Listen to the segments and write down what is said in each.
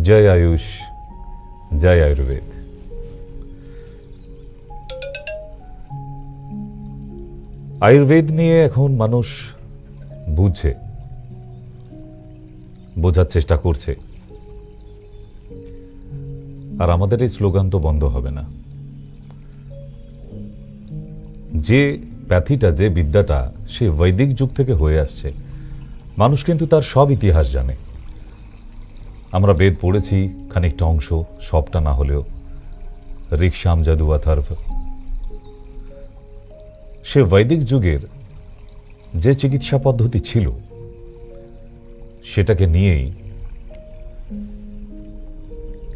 জয় আয়ুষ, জয় আয়ুর্বেদ। আয়ুর্বেদ নিয়ে এখন মানুষ বুঝছে, বোঝার চেষ্টা করছে, আর আমাদের এই স্লোগান তো বন্ধ হবে না। যে প্যাথিটা, যে বিদ্যাটা সে বৈদিক যুগ থেকে হয়ে আসছে, মানুষ কিন্তু তার সব ইতিহাস জানে। আমরা বেদ পড়েছি খানিকটা অংশ, সবটা না হলেও, ঋক, সাম, যজুঃ, অথর্ব। সে বৈদিক যুগের যে চিকিৎসা পদ্ধতি ছিল সেটাকে নিয়েই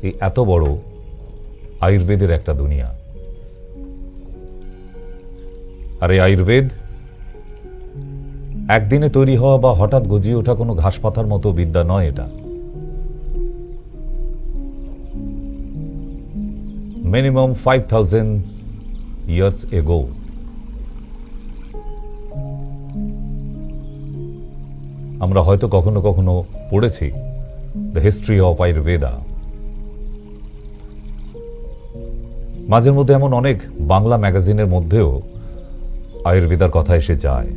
এই এত বড় আয়ুর্বেদের একটা দুনিয়া। আর এই আয়ুর্বেদ একদিনে তৈরি হওয়া বা হঠাৎ গজিয়ে ওঠা কোনো ঘাস পাতার মতো বিদ্যা নয়। এটা মিনিমাম 5000 years ago আমরা হয়তো কখনো কখনো পড়েছি দ্য হিস্ট্রি অফ আয়ুর্বেদা। মাঝের মধ্যে এমন অনেক বাংলা ম্যাগাজিনের মধ্যেও আয়ুর্বেদার কথা এসে যায়।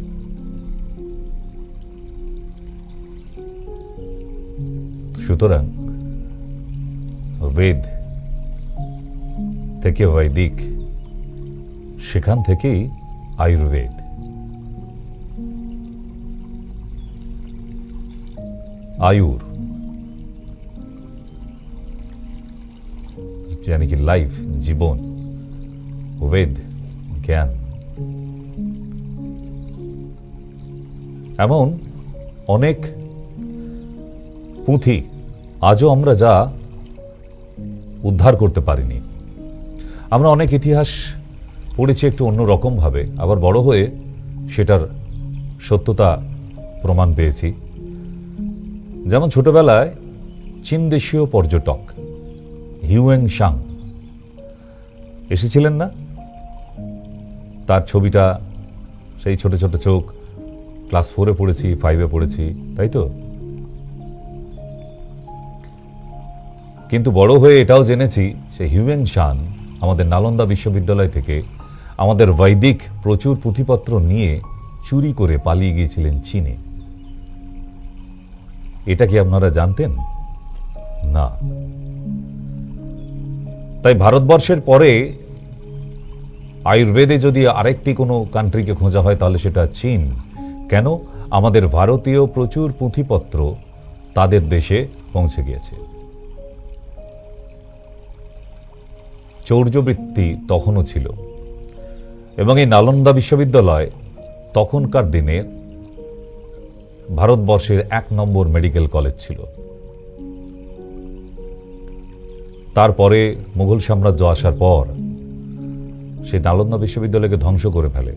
সুতরাং বেদ থেকে বৈদিক, সেখান থেকেই আয়ুর্বেদ। আয়ুর यानी कि लाइफ, জীবন, বেদ জ্ঞান। এমন অনেক পুঁথি আজও আমরা যা উদ্ধার করতে পারিনি। আমরা অনেক ইতিহাস পড়েছি একটু অন্যরকম ভাবে, আবার বড় হয়ে সেটার সত্যতা প্রমাণ পেয়েছি। যেমন ছোটবেলায় চীন দেশীয় পর্যটক হিউয়েন সাং এসেছিলেন না? তার ছবিটা, সেই ছোট ছোট চোখ, ক্লাস 4-এ পড়েছি, 5-এ পড়েছি, তাই তো? কিন্তু বড় হয়ে এটাও জেনেছি সে হিউয়েন সাং আমাদের নালন্দা বিশ্ববিদ্যালয় থেকে আমাদের বৈদিক প্রচুর পুঁথিপত্র নিয়ে চুরি করে পালিয়ে গিয়েছিলেন চীনে। এটা কি আপনারা জানতেন? না। তাই ভারতবর্ষের পরে আয়ুর্বেদে যদি আরেকটি কোনো কান্ট্রিকে খোঁজা হয় তাহলে সেটা চীন। কেন? আমাদের ভারতীয় প্রচুর পুঁথিপত্র তাদের দেশে পৌঁছে গিয়েছে। চৌর্যবৃত্তি তখনও ছিল, এবং এই নালন্দা বিশ্ববিদ্যালয় তখনকার দিনে ভারতবর্ষের 1 নম্বর মেডিকেল কলেজ ছিল। তারপরে মুঘল সাম্রাজ্য আসার পর সেই নালন্দা বিশ্ববিদ্যালয়কে ধ্বংস করে ফেলে।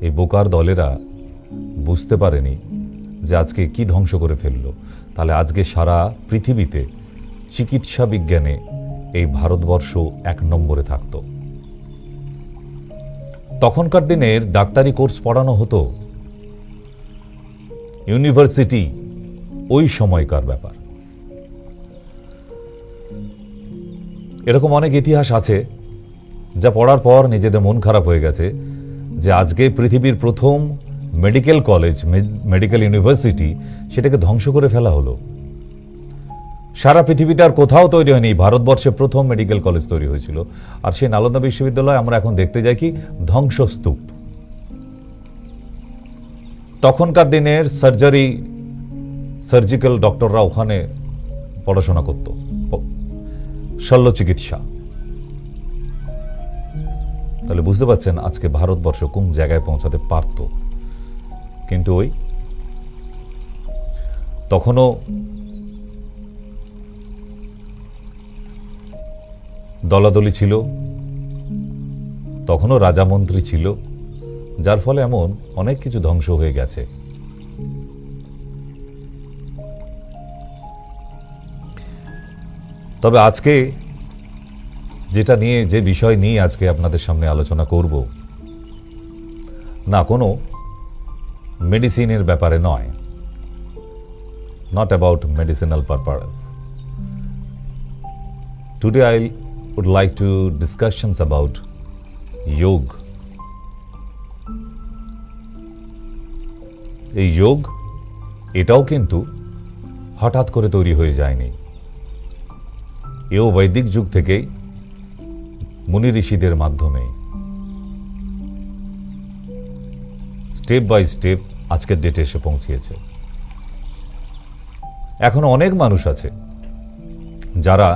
এই বোকার দলেরা বুঝতে পারেনি যে আজকে কি ধ্বংস করে ফেললো। তাহলে আজকে সারা পৃথিবীতে চিকিৎসা বিজ্ঞানে এই ভারতবর্ষ 1 নম্বরে থাকত। তখনকার দিনের ডাক্তারি কোর্স পড়ানো হতো, ইউনিভার্সিটি ওই সময়কার ব্যাপার। এরকম অনেক ইতিহাস আছে যা পড়ার পর নিজেদের মন খারাপ হয়ে গেছে যে আজকে পৃথিবীর প্রথম মেডিকেল কলেজ, মেডিকেল ইউনিভার্সিটি, সেটাকে ধ্বংস করে ফেলা হলো। সারা পৃথিবীতে আর কোথাও তৈরি হয়নি, ভারতবর্ষে প্রথম মেডিকেল কলেজ তৈরি হয়েছিল। আর সেই নালন্দা বিশ্ববিদ্যালয় আমরা এখন দেখতে যাই কি ধ্বংসস্তূপ। তখনকার দিনের সার্জিক্যাল ডক্টররা ওখানে পড়াশোনা করত, শল্য চিকিৎসা। তাহলে বুঝতে পারছেন আজকে ভারতবর্ষ কোন জায়গায় পৌঁছাতে পারত। কিন্তু ওই তখনও দলাদলি ছিল, তখনও রাজামন্ত্রী ছিল, যার ফলে এমন অনেক কিছু ধ্বংস হয়ে গেছে। তবে আজকে যেটা নিয়ে, যে বিষয় নিয়ে আজকে আপনাদের সামনে আলোচনা করব, না কোনো মেডিসিনের ব্যাপারে নয়, not about medicinal purpose. Today I would like to discussions about yoga. এই যোগ এটাও কিন্তু হঠাৎ করে তৈরি হয়ে যায়নি। এও বৈদিক যুগ থেকেই মুনি ঋষিদের মাধ্যমে স্টেপ বাই স্টেপ আজকের ডেটে এসে পৌঁছিয়েছে। এখন অনেক মানুষ আছে যারা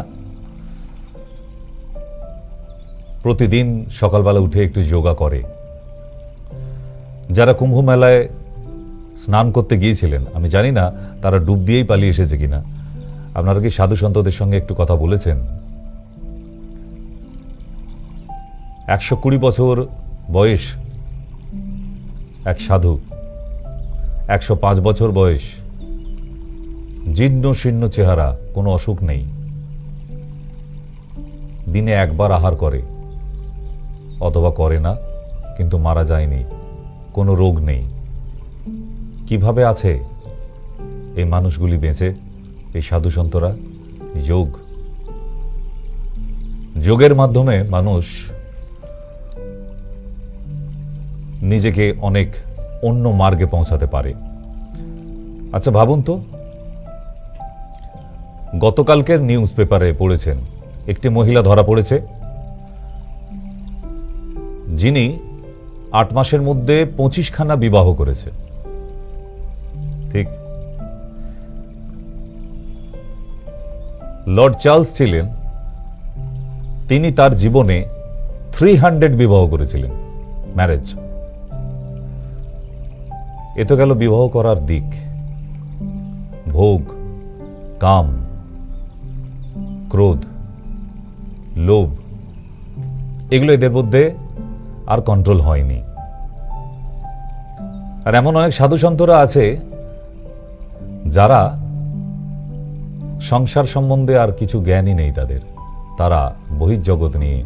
প্রতিদিন সকালবেলা উঠে একটু যোগা করে। যারা কুম্ভ মেলায় স্নান করতে গিয়েছিলেন, আমি জানি না তারা ডুব দিয়েই পালিয়ে এসেছে কিনা। আপনারা কি সাধু সন্তদের সঙ্গে একটু কথা বলেছেন? 120 বছর বয়স এক সাধু, 105 বছর বয়স, জীর্ণ শীর্ণ চেহারা, কোনো অসুখ নেই, দিনে একবার আহার করে অথবা করে না, কিন্তু মারা যায়নি, কোনো রোগ নেই। কিভাবে আছে এই মানুষগুলি বেঁচে, এই সাধু সন্তরা? যোগের মাধ্যমে মানুষ নিজেকে অনেক অন্য মার্গে পৌঁছাতে পারে। আচ্ছা ভাবুন তো, গতকালকের নিউজ পেপারে পড়েছেন একটি মহিলা ধরা পড়েছে যিনি 8 মাসের মধ্যে 25খানা বিবাহ করেছে। ঠিক, লর্ড চার্লস ছিলেন, তিনি তার জীবনে 300 বিবাহ করেছিলেন, ম্যারেজ। এ তো গেল বিবাহ করার দিক। ভোগ, কাম, ক্রোধ, লোভ, এগুলো এদের মধ্যে আর কন্ট্রোল হয়নি। আর এমন অনেক সাধু সন্তরা আছে যারা সংসার সম্বন্ধে আর কিছু জ্ঞানই নেই তাদের, তারা বহির্জগৎ নিয়ে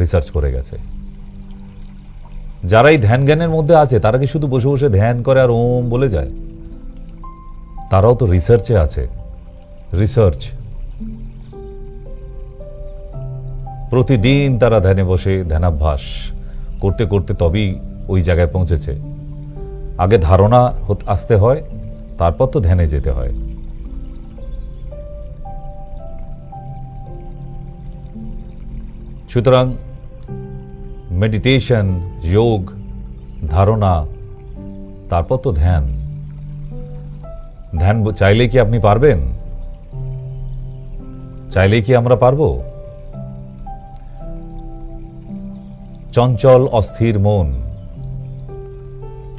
রিসার্চ করে গেছে। যারা এই ধ্যান জ্ঞানের মধ্যে আছে তারা কি শুধু বসে বসে ধ্যান করে আর ওম বলে যায়? তারাও তো রিসার্চে আছে। রিসার্চ, প্রতিদিন তারা ধ্যানে বসে ধ্যানাভ্যাস করতে করতে তবেই ওই জায়গায় পৌঁছেছে। আগে ধারণা আসতে হয়, তারপর তো ধ্যানে যেতে হয়। সুতরাং মেডিটেশন, যোগ, ধারণা, তারপর তো ধ্যান। ধ্যান চাইলে কি আপনি পারবেন? চাইলে কি আমরা পারবো? চঞ্চল অস্থির মন,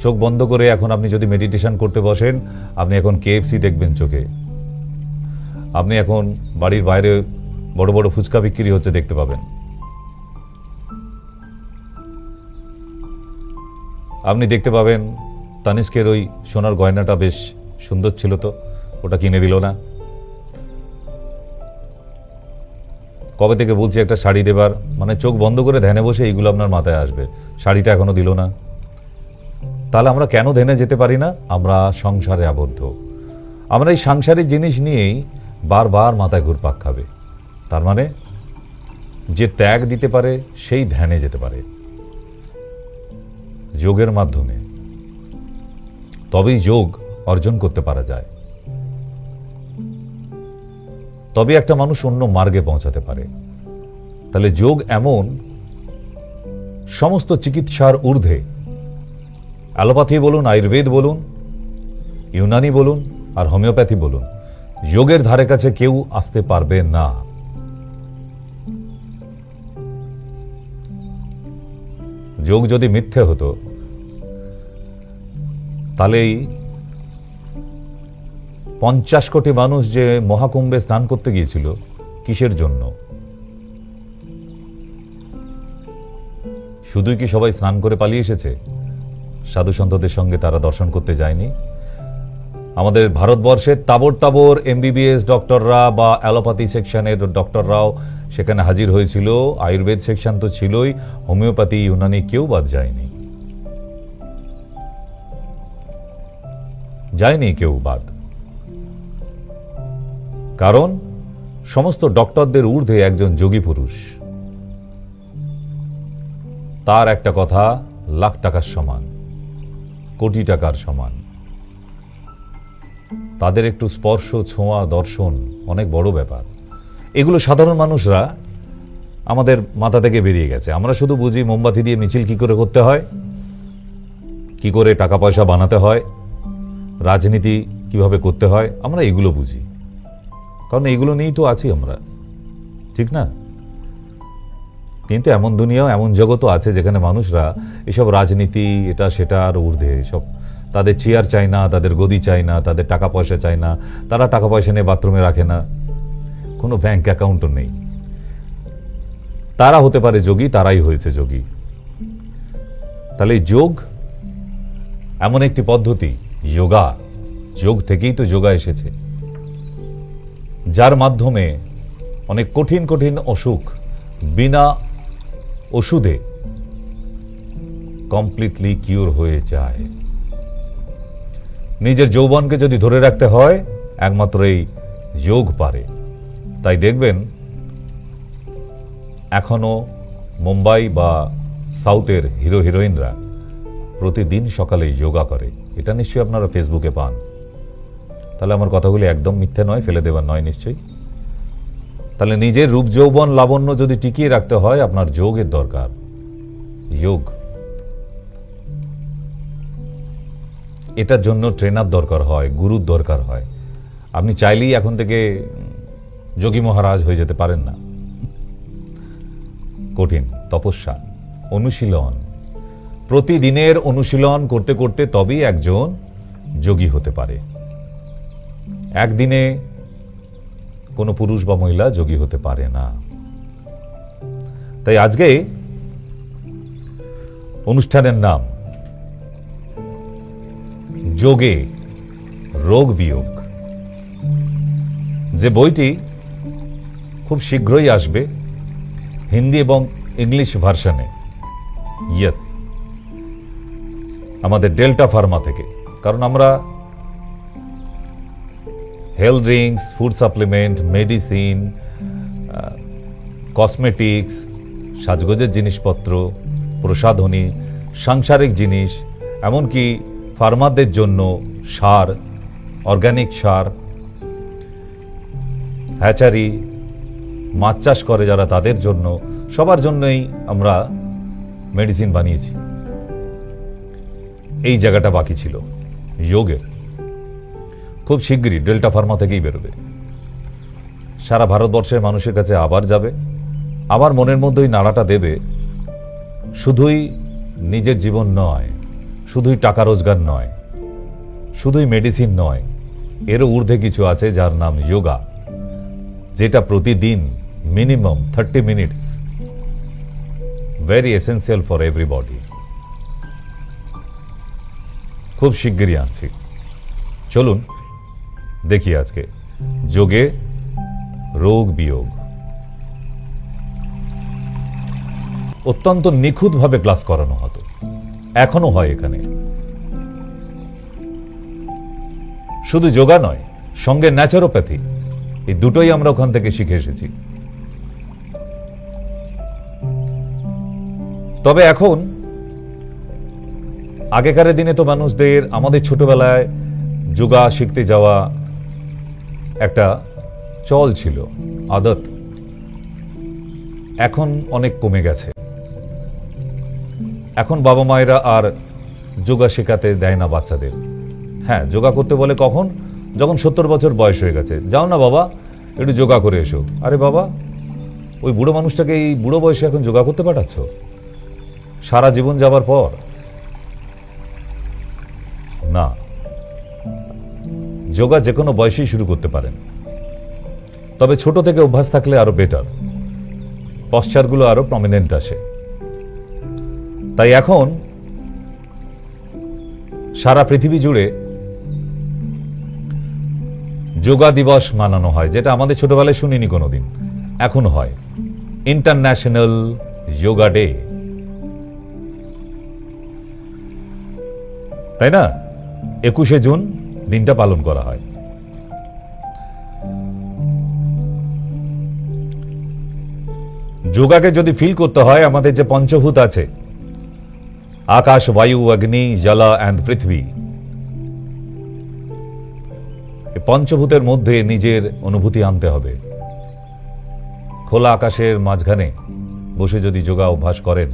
চোখ বন্ধ করে এখন আপনি যদি মেডিটেশন করতে বসেন, আপনি এখন KFC দেখবেন চোখে। আপনি এখন বাড়ির বাইরে বড় বড় ফুচকা বিক্রি হচ্ছে দেখতে পাবেন। আপনি দেখতে পাবেন তানিষ্কের ওই সোনার গয়নাটা বেশ সুন্দর ছিল, তো ওটা কিনে দিল না। কবে থেকে বলছি একটা শাড়ি দেবার, মানে চোখ বন্ধ করে ধ্যানে বসে এইগুলো আপনার মাথায় আসবে, শাড়িটা এখনো দিল না। তাহলে আমরা কেন ধ্যানে যেতে পারি না? আমরা সংসারে আবদ্ধ। আমরা এই সাংসারিক জিনিস নিয়েই বারবার মাথায় ঘুরপাক খাবে। তার মানে যে ত্যাগ দিতে পারে সেই ধ্যানে যেতে পারে যোগের মাধ্যমে, তবেই যোগ অর্জন করতে পারা যায়। তবে একটা মানুষ অন্য মার্গে পৌঁছাতে পারে। তাহলে যোগ এমন সমস্ত চিকিৎসার ঊর্ধ্বে, অ্যালোপ্যাথি বলুন, আয়ুর্বেদ বলুন, ইউনানি বলুন আর হোমিওপ্যাথি বলুন, যোগের ধারে কাছে কেউ আসতে পারবে না। যোগ যদি মিথ্যে হতো তাহলে 50 কোটি মানুষ যে মহাকুম্ভে স্নান করতে গিয়েছিল কিসের জন্য? শুধুই কি সবাই স্নান করে পালিয়ে এসেছে? সাধু সন্তদের সঙ্গে তারা দর্শন করতে যায়নি? আমাদের ভারতবর্ষের তাবর তাবর MBBS ডক্টররা বা অ্যালোপ্যাথি সেকশনের ডক্টররাও সেখানে হাজির হয়েছিল। আয়ুর্বেদ সেকশন তো ছিলই, হোমিওপ্যাথি, ইউনানি কেউ বাদ যায়নি, যায়নি কেউ বাদ। কারণ সমস্ত ডক্টরদের ঊর্ধ্বে একজন যোগী পুরুষ, তার একটা কথা লাখ টাকার সমান, কোটি টাকার সমান। তাদের একটু স্পর্শ, ছোঁয়া, দর্শন অনেক বড় ব্যাপার। এগুলো সাধারণ মানুষরা আমাদের মাথা থেকে বেরিয়ে গেছে। আমরা শুধু বুঝি মোমবাতি দিয়ে মিছিল কি করে করতে হয়, কি করে টাকা পয়সা বানাতে হয়, রাজনীতি কিভাবে করতে হয়, আমরা এগুলো বুঝি। কারণ এগুলো নিয়েই তো আছি আমরা, ঠিক না? কিন্তু এমন দুনিয়াও, এমন জগতও আছে যেখানে মানুষরা এসব রাজনীতি, এটা সেটা আর ঊর্ধ্বে, এসব তাদের চেয়ার চাই না, তাদের গদি চাই না, তাদের টাকা পয়সা চাই না, তারা টাকা পয়সা নিয়ে বাথরুমে রাখে না, কোনো ব্যাংক অ্যাকাউন্টও নেই। তারা হতে পারে যোগী, তারাই হয়েছে যোগী। তাহলে যোগ এমন একটি পদ্ধতি, যোগা, যোগ থেকেই তো যোগা এসেছে, যার মাধ্যমে অনেক কঠিন কঠিন অসুখ বিনা ওষুধে কমপ্লিটলি কিওর হয়ে যায়। নিজের যৌবনকে যদি ধরে রাখতে হয়, একমাত্র এই যোগ পারে। তাই দেখবেন এখনো মুম্বাই বা সাউথের হিরো হিরোইনরা প্রতিদিন সকালে যোগা করে। এটা নিশ্চয়ই আপনারা ফেসবুকে পান। তাহলে আমার কথাগুলি একদম মিথ্যা নয়, ফেলে দেবার নয় নিশ্চয়ই। তাহলে নিজের রূপ যৌবন লাবণ্য যদি টিকিয়ে রাখতে হয়, আপনার যোগের দরকার। যোগ, এটার জন্য ট্রেনার দরকার হয়, গুরুর দরকার হয়। আপনি চাইলেই এখন থেকে যোগী মহারাজ হয়ে যেতে পারেন না। কঠিন তপস্যা, অনুশীলন, প্রতিদিনের অনুশীলন করতে করতে তবেই একজন যোগী হতে পারে। একদিনে কোনো পুরুষ বা মহিলা যোগী হতে পারে না। তাই আজকে অনুষ্ঠানের নাম যোগে রোগ বিয়োগ। যে বইটি খুব শীঘ্রই আসবে হিন্দি এবং ইংলিশ ভার্সনে, ইয়েস, আমাদের ডেল্টা ফার্মা থেকে। কারণ আমরা health drinks, food supplement, medicine, cosmetics, সাজগোজের জিনিসপত্র, প্রসাধনী, সাংসারিক জিনিস, এমনকি ফার্মারদের জন্য সার, অর্গানিক সার, হ্যাচারি, মাছ চাষ করে যারা, তাদের জন্য, সবার জন্যই আমরা মেডিসিন বানিয়েছি। এই জায়গাটা বাকি ছিল যোগের। খুব শিগগিরই ডেল্টা ফার্মা থেকেই বেরোবে, সারা ভারতবর্ষের মানুষের কাছে আবার যাবে, আবার মনের মধ্যেই নাড়াটা দেবে। শুধুই নিজের জীবন নয়, শুধুই টাকা রোজগার নয়, শুধুই মেডিসিন নয়, এরও ঊর্ধ্বে কিছু আছে যার নাম যোগা, যেটা প্রতিদিন minimum 30 minutes, very essential for everybody. খুব শিগগিরই আনছি। চলুন দেখি আজকে যোগে রোগ বিয়োগ। অত্যন্ত নিখুঁতভাবে ক্লাস করানো হতো, এখনো হয় এখানে। শুধু যোগা নয়, সঙ্গে ন্যাচারোপ্যাথি, এই দুটোই আমরা ওখান থেকে শিখে এসেছি। তবে এখন, আগেকার দিনে তো মানুষদের, আমাদের ছোটবেলায় যোগা শিখতে যাওয়া একটা চল ছিল, আদত। এখন অনেক কমে গেছে। এখন বাবা মায়েরা আর যোগা শেখাতে দেয় না বাচ্চাদের। হ্যাঁ, যোগা করতে বলে কখন? যখন 70 বছর বয়স হয়ে গেছে। যাও না বাবা, একটু যোগা করে এসো। আরে বাবা, ওই বুড়ো মানুষটাকে এই বুড়ো বয়সে এখন যোগা করতে পাঠাচ্ছ? সারা জীবন যাবার পর? না, যোগা যে কোনো বয়সেই শুরু করতে পারেন, তবে ছোট থেকে অভ্যাস থাকলে আরো বেটার, পশ্চারগুলো আরো প্রমিনেন্ট আসে। তাই এখন সারা পৃথিবী জুড়ে যোগা দিবস মানানো হয়, যেটা আমাদের ছোটবেলায় শুনিনি কোনোদিন, এখন হয় ইন্টারন্যাশনাল যোগা ডে, তাই না? 21শে জুন দিনটা পালন করা হয়। যোগাকে যদি ফিল করতে হয়, আমাদের যে পঞ্চভূত আছে, আকাশ, বায়ু, অগ্নি, জল অ্যান্ড পৃথিবী, পঞ্চভূতের মধ্যে নিজের অনুভূতি আনতে হবে। খোলা আকাশের মাঝখানে বসে যদি যোগা অভ্যাস করেন,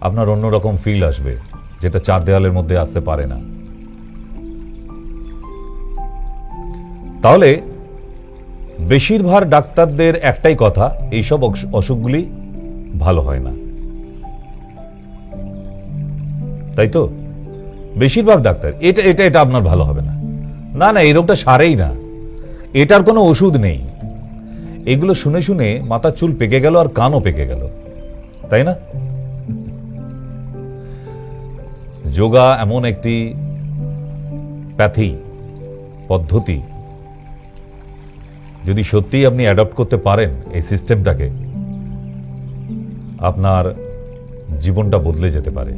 আপনার অন্যরকম ফিল আসবে, যেটা চার দেওয়ালের মধ্যে আসতে পারে না। তাহলে বেশিরভাগ ডাক্তারদের একটাই কথা, এইসব অসুখগুলি ভালো হয় না, তাই তো? বেশিরভাগ ডাক্তার এটা এটা এটা আপনার ভালো হবে না, না না, এই রোগটা সারেই না, এটার কোনো ওষুধ নেই। এগুলো শুনে শুনে মাথার চুল পেকে গেল আর কানও পেকে গেল, তাই না? যোগা এমন একটি প্যাথি পদ্ধতি, যদি সত্যিই আপনি অ্যাডপ্ট করতে পারেন এই সিস্টেমটাকে, আপনার জীবনটা বদলে যেতে পারে।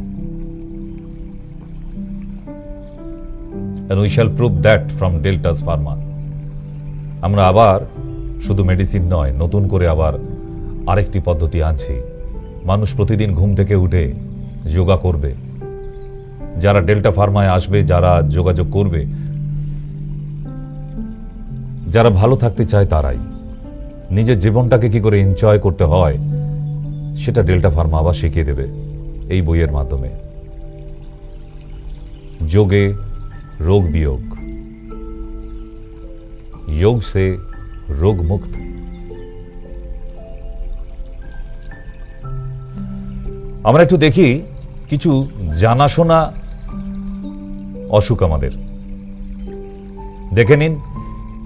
And we shall prove that from Deltas Pharma. আমরা আবার শুধু মেডিসিন নয়, নতুন করে আবার আরেকটি পদ্ধতি আনছি। মানুষ প্রতিদিন ঘুম থেকে উঠে যোগা করবে। যারা ডেল্টা ফার্মায় আসবে, যারা যোগাযোগ করবে, যারা ভালো থাকতে চায়, তারাই নিজের জীবনটাকে কি করে এনজয় করতে হয় সেটা ডেল্টা ফার্মা আবার শিখিয়ে দেবে এই বইয়ের মাধ্যমে। যোগে रोग वियोग, योग से रोग मुक्त। আমরা একটু দেখি কিছু জানাশোনা অসুখ আমাদের, দেখে নিন।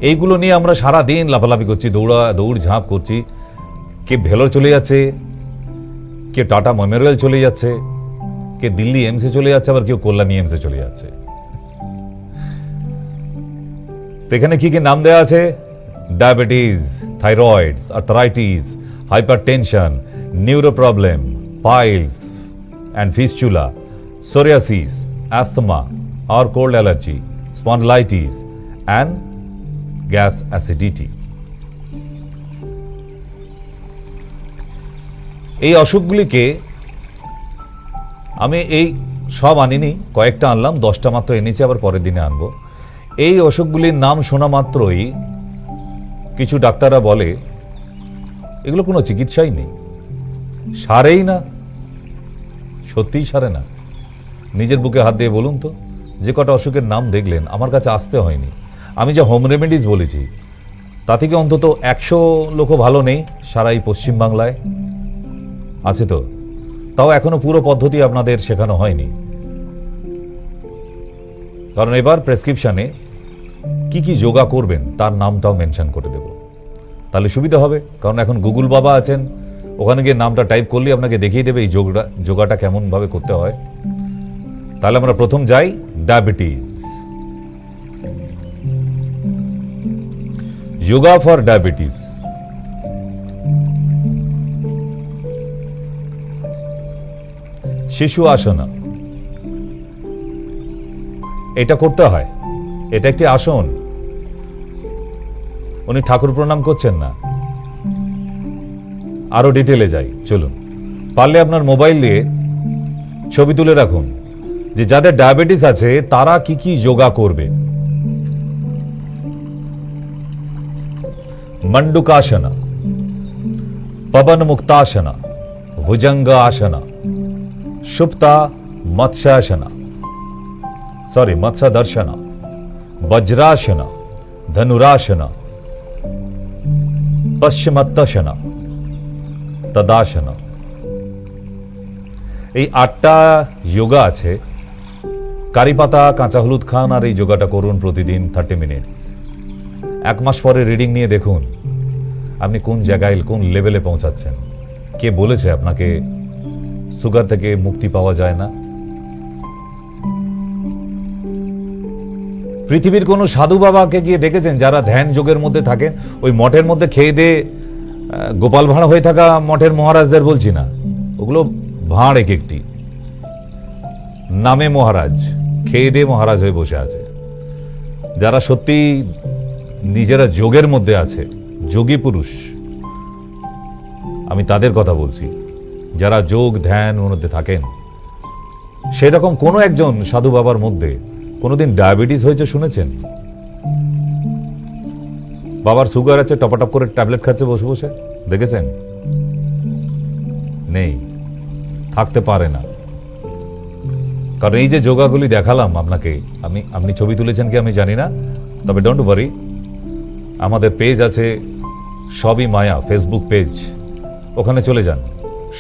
এইগুলো নিয়ে আমরা সারা দিন লাফালাফি করছি, দৌড় ঝাঁপ করছি। কে ভেলোর চলে যাচ্ছে, কে টাটা মেমোরিয়াল চলে যাচ্ছে, কে দিল্লি এমসে চলে যাচ্ছে, আবার কেউ কল্যাণী এমসে চলে যাচ্ছে। এখানে কি কি নাম দেওয়া আছে? Diabetes, thyroids, arthritis, hypertension, neuro problem, piles and fistula, psoriasis, asthma আর cold allergy, spondylitis and gas acidity. এই অসুখগুলিকে আমি এই সব আনিনি, কয়েকটা আনলাম, 10টা মাত্র এনেছি, আবার পরের দিনে আনবো। এই অসুখগুলির নাম শোনা মাত্রই কিছু ডাক্তাররা বলে এগুলো কোনো চিকিৎসাই নেই, সারেই না। সত্যিই সারে না। নিজের বুকে হাত দিয়ে বলুন তো, যে কটা অসুখের নাম দেখলেন, আমার কাছে আসতে হয়নি। আমি যে হোম রেমেডিস বলেছি, তা থেকে অন্তত 100 লোকও ভালো নেই সারা এই পশ্চিমবাংলায়, আছে তো? তাও এখনো পুরো পদ্ধতি আপনাদের শেখানো হয়নি। কারণ এবার প্রেসক্রিপশনে কি কি যোগা করবেন তার নামটাও মেনশন করে দেব, তাহলে সুবিধা হবে। কারণ এখন গুগল বাবা আছেন, ওখানে গিয়ে নামটা টাইপ করলে আপনাকে দেখিয়ে দেবে এই যোগাটা কেমন ভাবে করতে হয়। তাহলে আমরা প্রথম যাই ডায়াবেটিস। Yoga for diabetes. শিশু আসনা, এটা করতে হয়, এটা একটি আসন। উনি ঠাকুর প্রণাম করছেন না, আরো ডিটেলে যাই, চলুন। পারলে আপনার মোবাইল দিয়ে ছবি তুলে রাখুন যে যাদের ডায়াবেটিস আছে তারা কি কি যোগা করবে। मंडूकासना, पवन मुक्तासना, भुजंग आसना, सुप्ता मत्स्यासना, मत्स्य दर्शना, वज्रासना, धनुरासना, पश्चिमत्तासना, तदासना। এই 8টা যোগা আছে। কারি পাতা, কাঁচা হলুদ খান আর এই যোগাটা করুন প্রতিদিন 30 মিনিটস। 1 মাস পরে রিডিং নিয়ে দেখুন আপনি কোন জায়গায়, কোন লেভেলে পৌঁছাচ্ছেন। কে বলেছে আপনাকে সুগার থেকে মুক্তি পাওয়া যায় না? পৃথিবীর কোন সাধু বাবাকে গিয়ে দেখেছেন যারা ধ্যান যোগের মধ্যে থাকেন? ওই মঠের মধ্যে খেয়ে দিয়ে গোপাল ভাঁড় হয়ে থাকা মঠের মহারাজদের বলছি না, ওগুলো ভাঁড় এক একটি, নামে মহারাজ, খেয়ে দিয়ে মহারাজ হয়ে বসে আছে। যারা সত্যি নিজেরা যোগের মধ্যে আছে, যোগী পুরুষ, আমি তাদের কথা বলছি যারা যোগ ধ্যান মধ্যে থাকেন। সেরকম কোনো একজন সাধু বাবার মধ্যে কোনোদিন ডায়াবেটিস হয়েছে শুনেছেন? বাবার সুগার আছে, টপাটপ করে ট্যাবলেট খাচ্ছে বসে বসে, দেখেছেন? নেই, থাকতে পারে না। কারণ এই যে যোগাগুলি দেখালাম আপনাকে, আপনি ছবি তুলেছেন কি আমি জানি না, তবে ডোন্ট ওয়ারি, আমাদের পেজ আছে সবই মায়া, ফেসবুক পেজ, ওখানে চলে যান।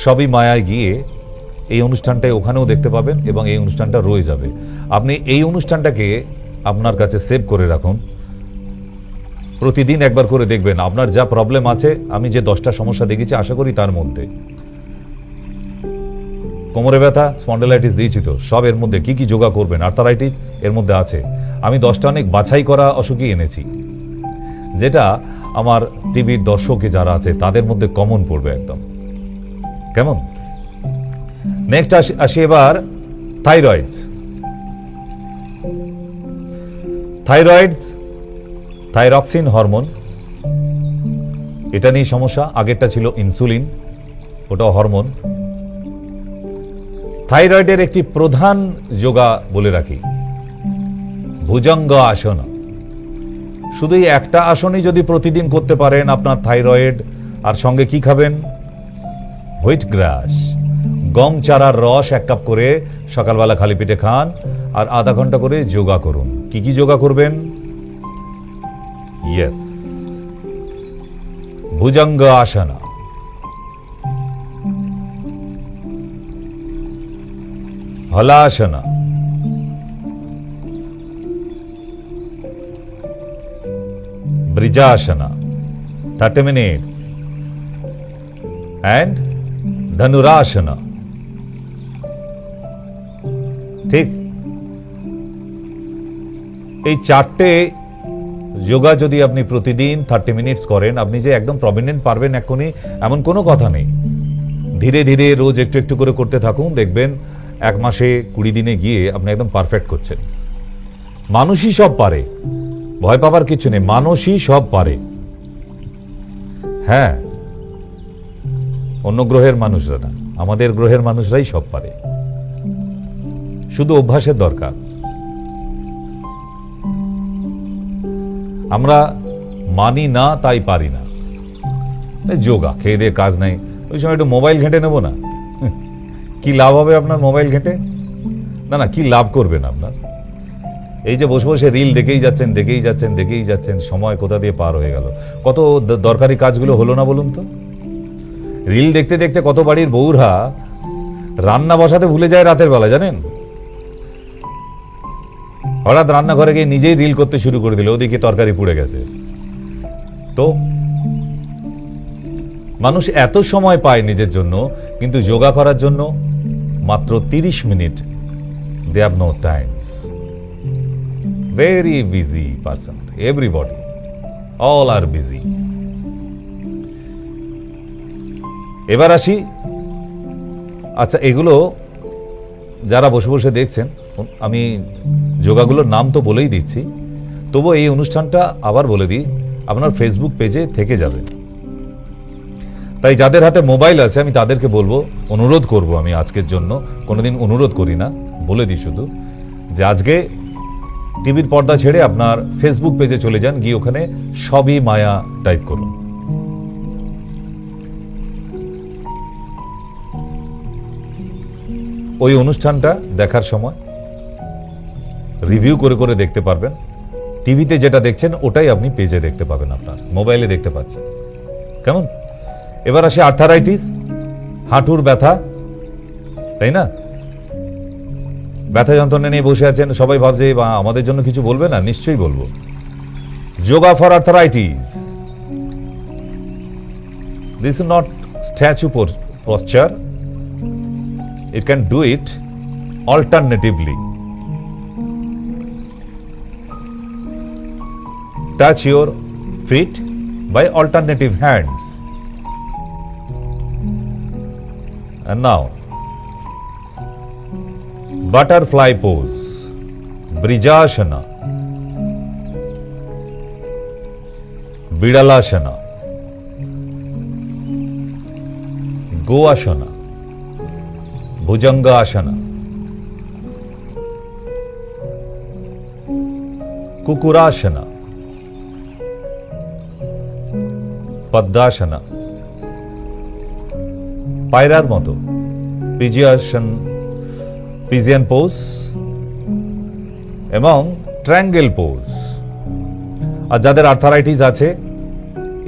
সবই মায়ায় গিয়ে এই অনুষ্ঠানটাই ওখানেও দেখতে পাবেন এবং এই অনুষ্ঠানটা রয়ে যাবে। আপনি এই অনুষ্ঠানটাকে আপনার কাছে সেভ করে রাখুন, প্রতিদিন একবার করে দেখবেন। আপনার যা প্রবলেম আছে, আমি যে 10টা সমস্যা দেখেছি আশা করি তার মধ্যে কোমরে ব্যথা, স্পন্ডালাইটিস দিয়েছি তো, সব এর মধ্যে কি কি যোগা করবেন, আর্থারাইটিস এর মধ্যে আছে। আমি 10টা অনেক বাছাই করা অসুখই এনেছি, যেটা আমার টিভির দর্শকে যারা আছে তাদের মধ্যে কমন পড়বে একদম। কেমন? নেক্সট আসি এবার থাইরয়েডস। থাইরয়েডস, থাইরক্সিন হরমোন, এটা নিয়ে সমস্যা। আগেরটা ছিল ইনসুলিন, ওটাও হরমোন। থাইরয়েডের একটি প্রধান যোগা বলে রাখি, ভুজঙ্গ আসন। শুধু এই একটা আসনই যদি প্রতিদিন করতে পারেন, আপনার থাইরয়েড, আর সঙ্গে কি খাবেন? হুইট গ্রাস, গম চারার রস 1 কাপ করে সকালবেলা খালি পেটে খান, আর আধা ঘন্টা করে যোগা করুন। কি কি যোগা করবেন? Yes, Bhujanga asana, Halasana, Vajrasana 30 minutes, and Dhanurasana. ঠিক, এই 4টে যোগা যদি আপনি প্রতিদিন 30 মিনিটস করেন, আপনি যে একদম প্রমিনেন্ট পারবেন এখনই এমন কোনো কথা নেই। ধীরে ধীরে রোজ একটু একটু করে করতে থাকুন, দেখবেন 1 মাসে 20 দিনে গিয়ে আপনি একদম পারফেক্ট করছেন। মানুষই সব পারে, ভয় পাবার কিছু নেই, মানুষই সব পারে। হ্যাঁ, অন্য গ্রহের মানুষরা না, আমাদের গ্রহের মানুষরাই সব পারে, শুধু অভ্যাসের দরকার। আমরা মানি না, তাই পারি না। যোগা, খেয়ে দিয়ে কাজ নাই, ওই সময় একটু মোবাইল ঘেঁটে নেবো না, কি লাভ হবে আপনার মোবাইল ঘেঁটে? না না, কি লাভ করবেন আপনার? এই যে বসে বসে রিল দেখেই যাচ্ছেন, দেখেই যাচ্ছেন, দেখেই যাচ্ছেন, সময় কোথা দিয়ে পার হয়ে গেল। কত দরকারি কাজগুলো হলো না বলুন তো? রিল দেখতে দেখতে কত বাড়ির বউরা রান্না বসাতে ভুলে যায় রাতের বেলা, জানেন? হঠাৎ রান্নাঘরে গিয়ে নিজেই রিল করতে শুরু করে দিল, ওদিকে তরকারি পুড়ে গেছে। তো মানুষ এত সময় পায় নিজের জন্য, কিন্তু যোগা করার জন্য মাত্র 30 minute. They have no time. Very busy person, everybody, all are busy. এবার আসি, আচ্ছা এগুলো যারা বসে বসে দেখছেন, আমি যোগাগুলোর নাম তো বলেই দিচ্ছি, তবু এই অনুষ্ঠানটা আবার বলে দিই, আপনার ফেসবুক পেজে থেকে যাবে। তাই যাদের হাতে মোবাইল আছে আমি তাদেরকে বলবো, অনুরোধ করব, আমি আজকের জন্য কোনোদিন অনুরোধ করি না, বলে দিই শুধু, যে আজকে টিভির পর্দা ছেড়ে আপনার ফেসবুক পেজে চলে যান, গিয়ে ওখানে সবই মায়া টাইপ করুন। ওই অনুষ্ঠানটা দেখার সময় রিভিউ করে করে দেখতে পারবেন। টিভিতে যেটা দেখছেন ওটাই আপনি পেজে দেখতে পাবেন, আপনার মোবাইলে দেখতে পাচ্ছেন। কেমন? এবার আসে আর্থারাইটিস, হাঁটুর ব্যথা, তাই না? ব্যথা যন্ত্রণা নিয়ে বসে আছেন, সবাই ভাবছে আমাদের জন্য কিছু বলবে না, নিশ্চয়ই বলবো। Yoga for arthritis, this is not statue posture. You can do it alternatively. Touch your feet by alternative hands. And now, butterfly pose, Brijasana, Bidalasana, গো আসনা, ভুজঙ্গ আসনা, কুকুরাসনা, পদ্মাসনা, পায়রার মতো পিজিয়ান পোজ এবং ট্রায়াঙ্গেল পোজ। আর যাদের আর্থারাইটিস আছে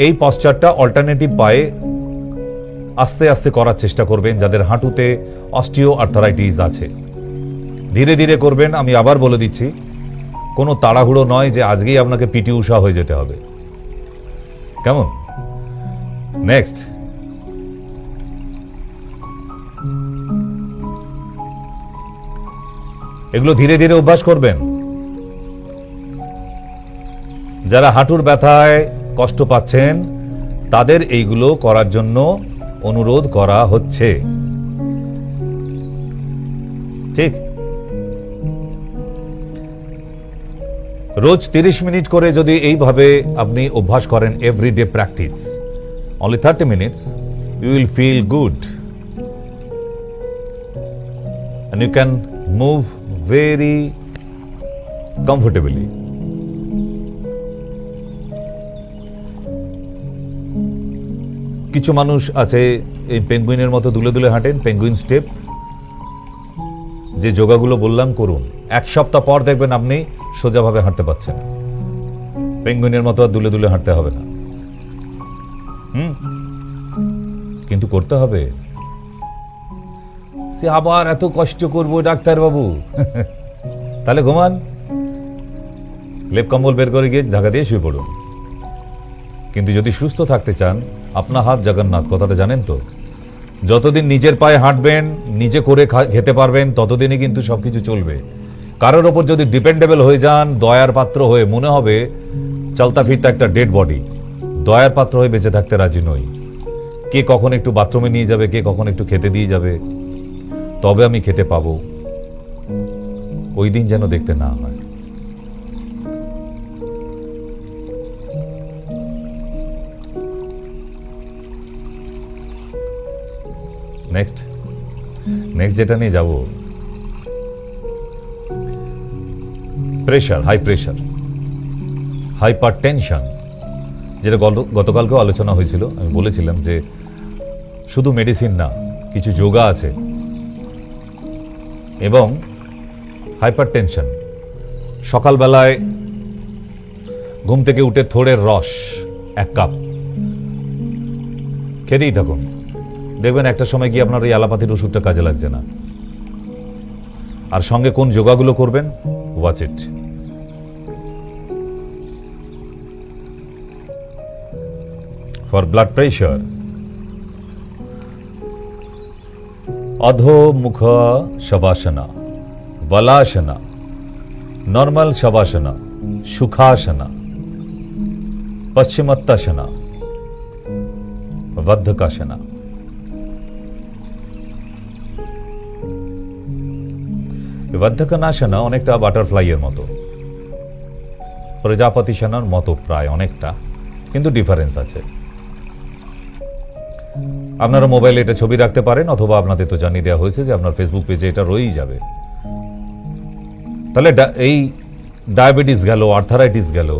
এই পশ্চারটা অল্টারনেটিভ পায়ে আস্তে আস্তে করার চেষ্টা করবেন। যাদের হাঁটুতে অস্টিও আর্থারাইটিস আছে ধীরে ধীরে করবেন। আমি আবার বলে দিচ্ছি, কোনো তাড়াহুড়ো নয় যে আজকেই আপনাকে পিটি উষা হয়ে যেতে হবে। কেমন? নেক্সট, এগুলো ধীরে ধীরে অভ্যাস করবেন। যারা হাঁটুর ব্যথায় কষ্ট পাচ্ছেন তাদের এইগুলো করার জন্য অনুরোধ করা হচ্ছে। ঠিক, রোজ 30 মিনিট করে যদি এইভাবে আপনি অভ্যাস করেন, everyday practice, only 30 minutes, you will feel good and you can move very comfortably. কিছু মানুষ আছে এই পেঙ্গুইনের মতো দুলে দুলে হাঁটেন, পেঙ্গুইন স্টেপ। যে যোগাগুলো বললাম করুন, 1 সপ্তাহ পর দেখবেন আপনি সোজাভাবে হাঁটতে পারছেন। পেঙ্গুইনের মতো আর দুলে দুলে হাঁটতে হবে না। কিন্তু করতে হবে। সে আবার এত কষ্ট করবো ডাক্তার বাবু, তাহলে ঘুমান, লেপ কম্বল বের করে গিয়ে ঢাকা দিয়ে শুয়ে পড়ুন। কিন্তু যদি সুস্থ থাকতে চান, আপনার হাত জগন্নাথ, কথাটা জানেন তো? যতদিন নিজের পায়ে হাঁটবেন, নিজে করে খেতে পারবেন, ততদিনই কিন্তু সবকিছু চলবে। কারোর ওপর যদি ডিপেন্ডেবল হয়ে যান, দয়ার পাত্র হয়ে, মনে হবে চলতা ফিরতা একটা ডেড বডি। দয়ার পাত্র হয়ে বেঁচে থাকতে রাজি নই। কে কখন একটু বাথরুমে নিয়ে যাবে, কে কখন একটু খেতে দিয়ে যাবে, তবে আমি খেতে পাবো, ওই দিন যেন দেখতে না হয়। নেক্সট যেটা নিয়ে যাব, pressure, high pressure, hypertension, যেটা গতকালকেও আলোচনা হয়েছিল। আমি বলেছিলাম যে শুধু মেডিসিন না, কিছু যোগা আছে। এবং হাইপার টেনশন, সকালবেলায় ঘুম থেকে উঠে থোড়ের রস 1 কাপ খেতেই থাকুন, দেখবেন একটা সময় গিয়ে আপনার ওই অ্যালোপ্যাথির ওষুধটা কাজে লাগছে না। আর সঙ্গে কোন যোগাগুলো করবেন, watch it. For blood pressure, Adhomukha Shavasana, Balasana, normal Shavasana, Sukhasana, Paschimottanasana, Baddhakonasana. Baddhakonasana অনেকটা বাটারফ্লাই এর মতো, প্রজাপতিসনার মতো প্রায় অনেকটা, কিন্তু ডিফারেন্স আছে। আপনারা মোবাইলে এটা ছবি রাখতে পারেন, অথবা আপনাদের তো জানিয়ে দেওয়া হয়েছে যে আপনার ফেসবুক পেজে এটা রয়েই যাবে। তাহলে এই ডায়াবেটিস গেল, আর্থারাইটিস গেল,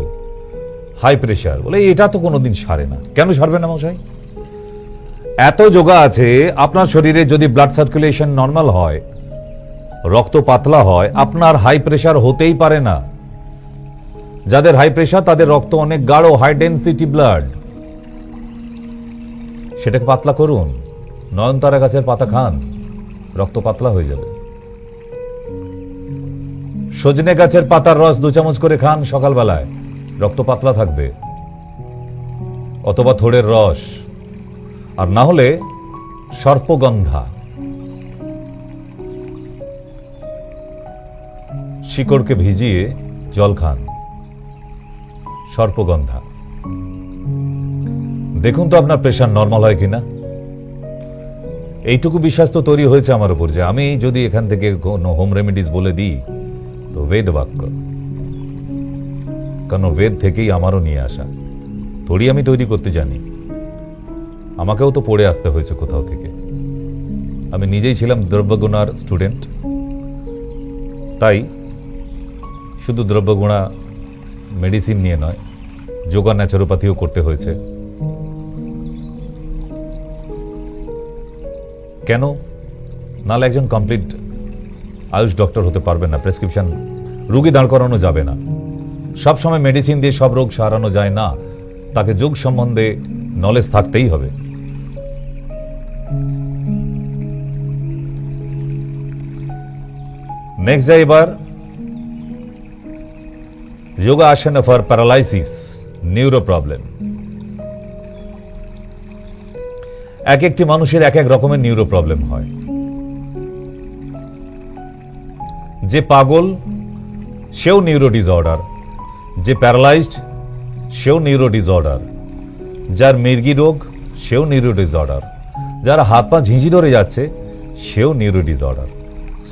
হাই প্রেশার, বলে এটা তো কোনোদিন সারে না। কেন সারবে না মশাই? এত যোগা আছে। আপনার শরীরে যদি ব্লাড সার্কুলেশন নর্মাল হয়, রক্ত পাতলা হয়, আপনার হাই প্রেশার হতেই পারে না। যাদের হাই প্রেশার তাদের রক্ত অনেক গাঢ়, হাই ডেন্সিটি ব্লাড। সেটাকে পাতলা করুন, নয়নতারা গাছের পাতা খান, রক্ত পাতলা হয়ে যাবে। সজনে গাছের পাতার রস 2 চামচ করে খান সকালবেলায়, রক্ত পাতলা থাকবে। অথবা থোড়ের রস, আর না হলে সর্পগন্ধা, শিকড়কে ভিজিয়ে জল খান, সর্পগন্ধা। দেখুন তো আপনার প্রেশার নর্মাল হয় কিনা। এইটুকু বিশ্বাস তো তৈরি হয়েছে আমার উপর যে আমি যদি এখান থেকে কোনো হোম রেমেডিস বলে দিই তো বেদ বাক্য, কারণ বেদ থেকেই আমারও নিয়ে আসা। থোড়ি আমি তৈরি করতে জানি, আমাকেও তো পড়ে আসতে হয়েছে কোথাও থেকে। আমি নিজেই ছিলাম দ্রব্যগুণার স্টুডেন্ট, তাই শুধু দ্রব্যগুণা মেডিসিন নিয়ে নয়, যোগা ন্যাচুরোপ্যাথিও করতে হয়েছে। কেন? নাহলে একজন কমপ্লিট আয়ুষ ডক্টর হতে পারবে না, প্রেসক্রিপশন রোগী দাঁড় করানো যাবে না। সবসময় মেডিসিন দিয়ে সব রোগ সারানো যায় না, তাকে যোগ সম্বন্ধে নলেজ থাকতেই হবে। নেক্সট যাই এবার যোগা আসেন ফর প্যারালাইসিস, নিউরো প্রবলেম। এক একটি মানুষের এক এক রকমের নিউরো প্রবলেম হয়। যে পাগল সেও নিউরো ডিসঅর্ডার, যে প্যারালাইজড সেও নিউরো ডিসঅর্ডার, যার মির্গি রোগ সেও নিউরো ডিসঅর্ডার, যার হাত পা ঝিঁঝি ধরে যাচ্ছে সেও neuro disorder.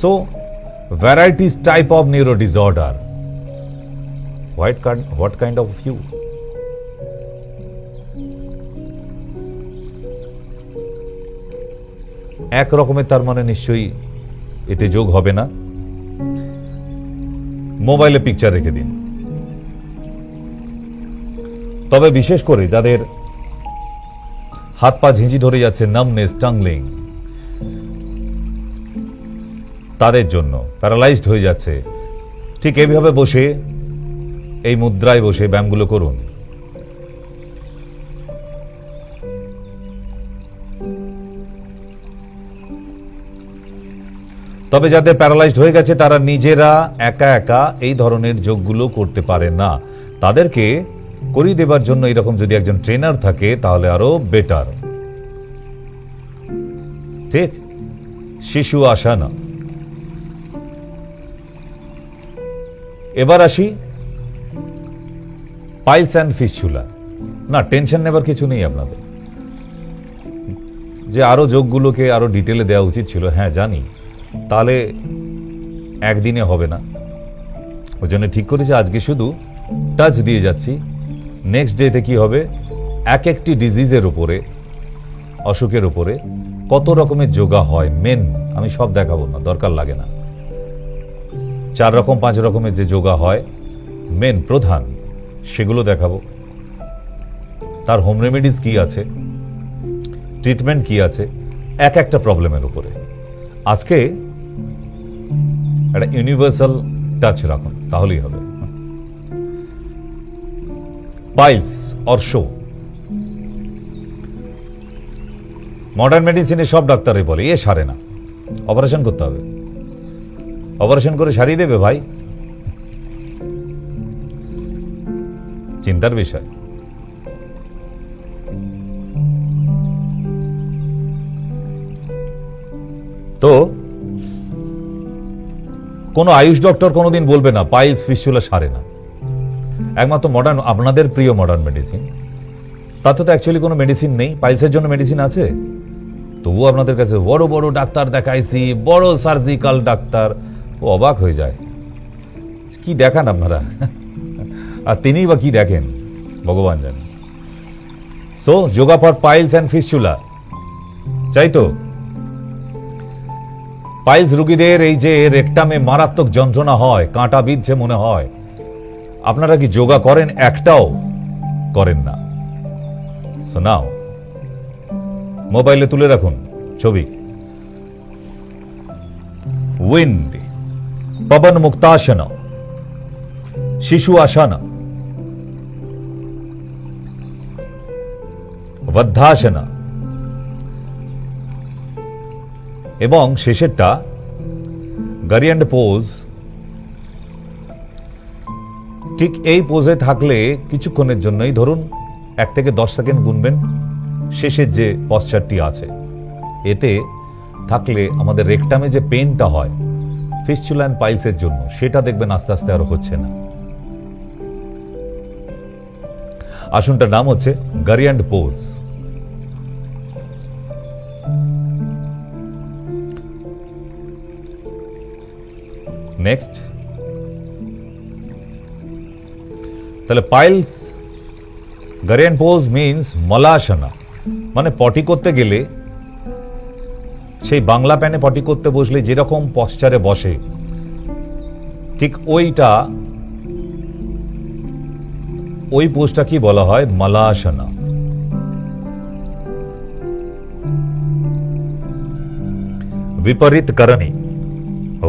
So varieties type of neuro disorder. What kind of you? এক রকমের, তার মানে নিশ্চয়ই এতে যোগ হবে না। মোবাইলে পিকচার রেখে দিন। তবে বিশেষ করে যাদের হাত পা ঝিঁঝি ধরে যাচ্ছে, নামনেস, টাংলিং, তাদের জন্য প্যারালাইজড হয়ে যাচ্ছে, ঠিক এইভাবে বসে, এই মুদ্রায় বসে ব্যায়ামগুলো করুন। তবে যাদের প্যারালাইজড হয়ে গেছে তারা নিজেরা একা একা এই ধরনের যোগগুলো করতে পারে না, তাদেরকে করিয়ে দেবার জন্য এরকম যদি একজন ট্রেনার থাকে তাহলে আরো বেটার। ঠিক? শিশু আসানা। এবার আসি পাইলস অ্যান্ড ফিস্চুলা। না, টেনশন নেবার কিছু নেই আপনাদের, যে আরো যোগগুলোকে আরো ডিটেলে দেওয়া উচিত ছিল। হ্যাঁ জানি, তাহলে একদিনে হবে না। ওই জন্য ঠিক করেছি আজকে শুধু টাচ দিয়ে যাচ্ছি। নেক্সট ডেতে কি হবে, এক একটি ডিজিজের উপরে, অসুখের উপরে কত রকমের যোগা হয় মেন, আমি সব দেখাবো না, দরকার লাগে না। 4 রকম 5 রকমের যে যোগা হয় মেন প্রধান, সেগুলো দেখাবো। তার হোম রেমেডিস কি আছে, ট্রিটমেন্ট কি আছে, এক একটা প্রবলেমের উপরে। আজকে একটা ইউনিভার্সাল টাচ রাখুন, তাহলেই হবে। পাইলস অর্শ, মডার্ন মেডিসিনে সব ডাক্তারই বলে এ সারে না, অপারেশন করতে হবে। অপারেশন করে সারিয়ে দেবে ভাই? চিন্তার বিষয়। তো কোন আয়ুষ ডক্টর কোনোদিন বলবে না পাইলস ফিস্চুলা সারে না। একমাত্র মডার্ন, আপনাদের প্রিয় মডার্ন মেডিসিন, তাতে তো অ্যাকচুয়ালি কোনো মেডিসিন নেই। পাইলসের জন্য মেডিসিন আছে, তবুও আপনাদের কাছে বড় বড় ডাক্তার দেখাইছি, বড় সার্জিক্যাল ডাক্তার, ও অবাক হয়ে যায়। কি দেখান আপনারা? আর তিনিই বা কি দেখেন ভগবান জানেন। So yoga for piles and fistula চাই তো? পাইলস রোগীদের এই যে রেকটামে মারাত্মক যন্ত্রণা হয়, কাঁটা বিঁধছে মনে হয়, আপনারা কি যোগা করেন? একটাও করেন না। শোনাও, মোবাইলে তুলে রাখুন ছবি। উইন্ড, পবন মুক্তাসনা, শিশু আসনা, বদ্ধাসনা এবং শেষেরটা গারিয়ান্ড পোজ। ঠিক এই পোজে থাকলে কিছুক্ষণের জন্যই, ধরুন 1 থেকে 10 সেকেন্ড গুনবেন, শেষের যে পশ্চারটি আছে, এতে থাকলে আমাদের রেকটামে যে পেনটা হয় ফিস্চুলা এন্ড পাইলসের জন্য, সেটা দেখবেন আস্তে আস্তে আর হচ্ছে না। আসনটার নাম হচ্ছে গারিয়ান্ড পোজ। নেক্সট, তাহলে পাইলস গারিয়ান্ড পোজ মিন্স মলাসনা, মানে পটি করতে গেলে সেই বাংলা প্যানে পটি করতে বসলে যেরকম পশ্চারে বসে, ঠিক ওই পোস্টটা কি বলা হয়? মালাসনা। বিপরীত করণী।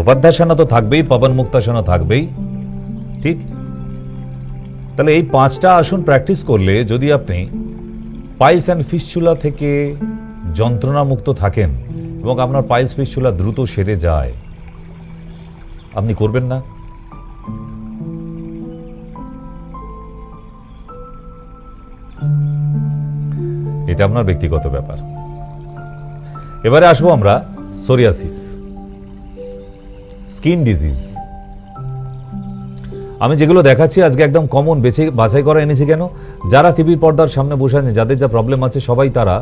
উপাধ্যাসনা তো থাকবেই, পবন মুক্তাসনা থাকবেই, ঠিক? তাহলে এই 5টা আসন প্র্যাকটিস করলে যদি আপনি পাইলস অ্যান্ড ফিস্চুলা থেকে যন্ত্রণা মুক্ত থাকেন এবং আপনার পাইলস ফিস্চুলা দ্রুত সেরে যায়, আপনি করবেন না? এটা আপনার ব্যক্তিগত ব্যাপার। এবারে আসবো আমরা সোরিয়াসিস, স্কিন ডিজিজ। আমি যেগুলো দেখাচ্ছি আজকে একদম কমন বাছাই করা এনেছি। কেন? যারা টিভির পর্দার সামনে বসে আছে, যাদের যা প্রবলেম আছে, সবাই তারা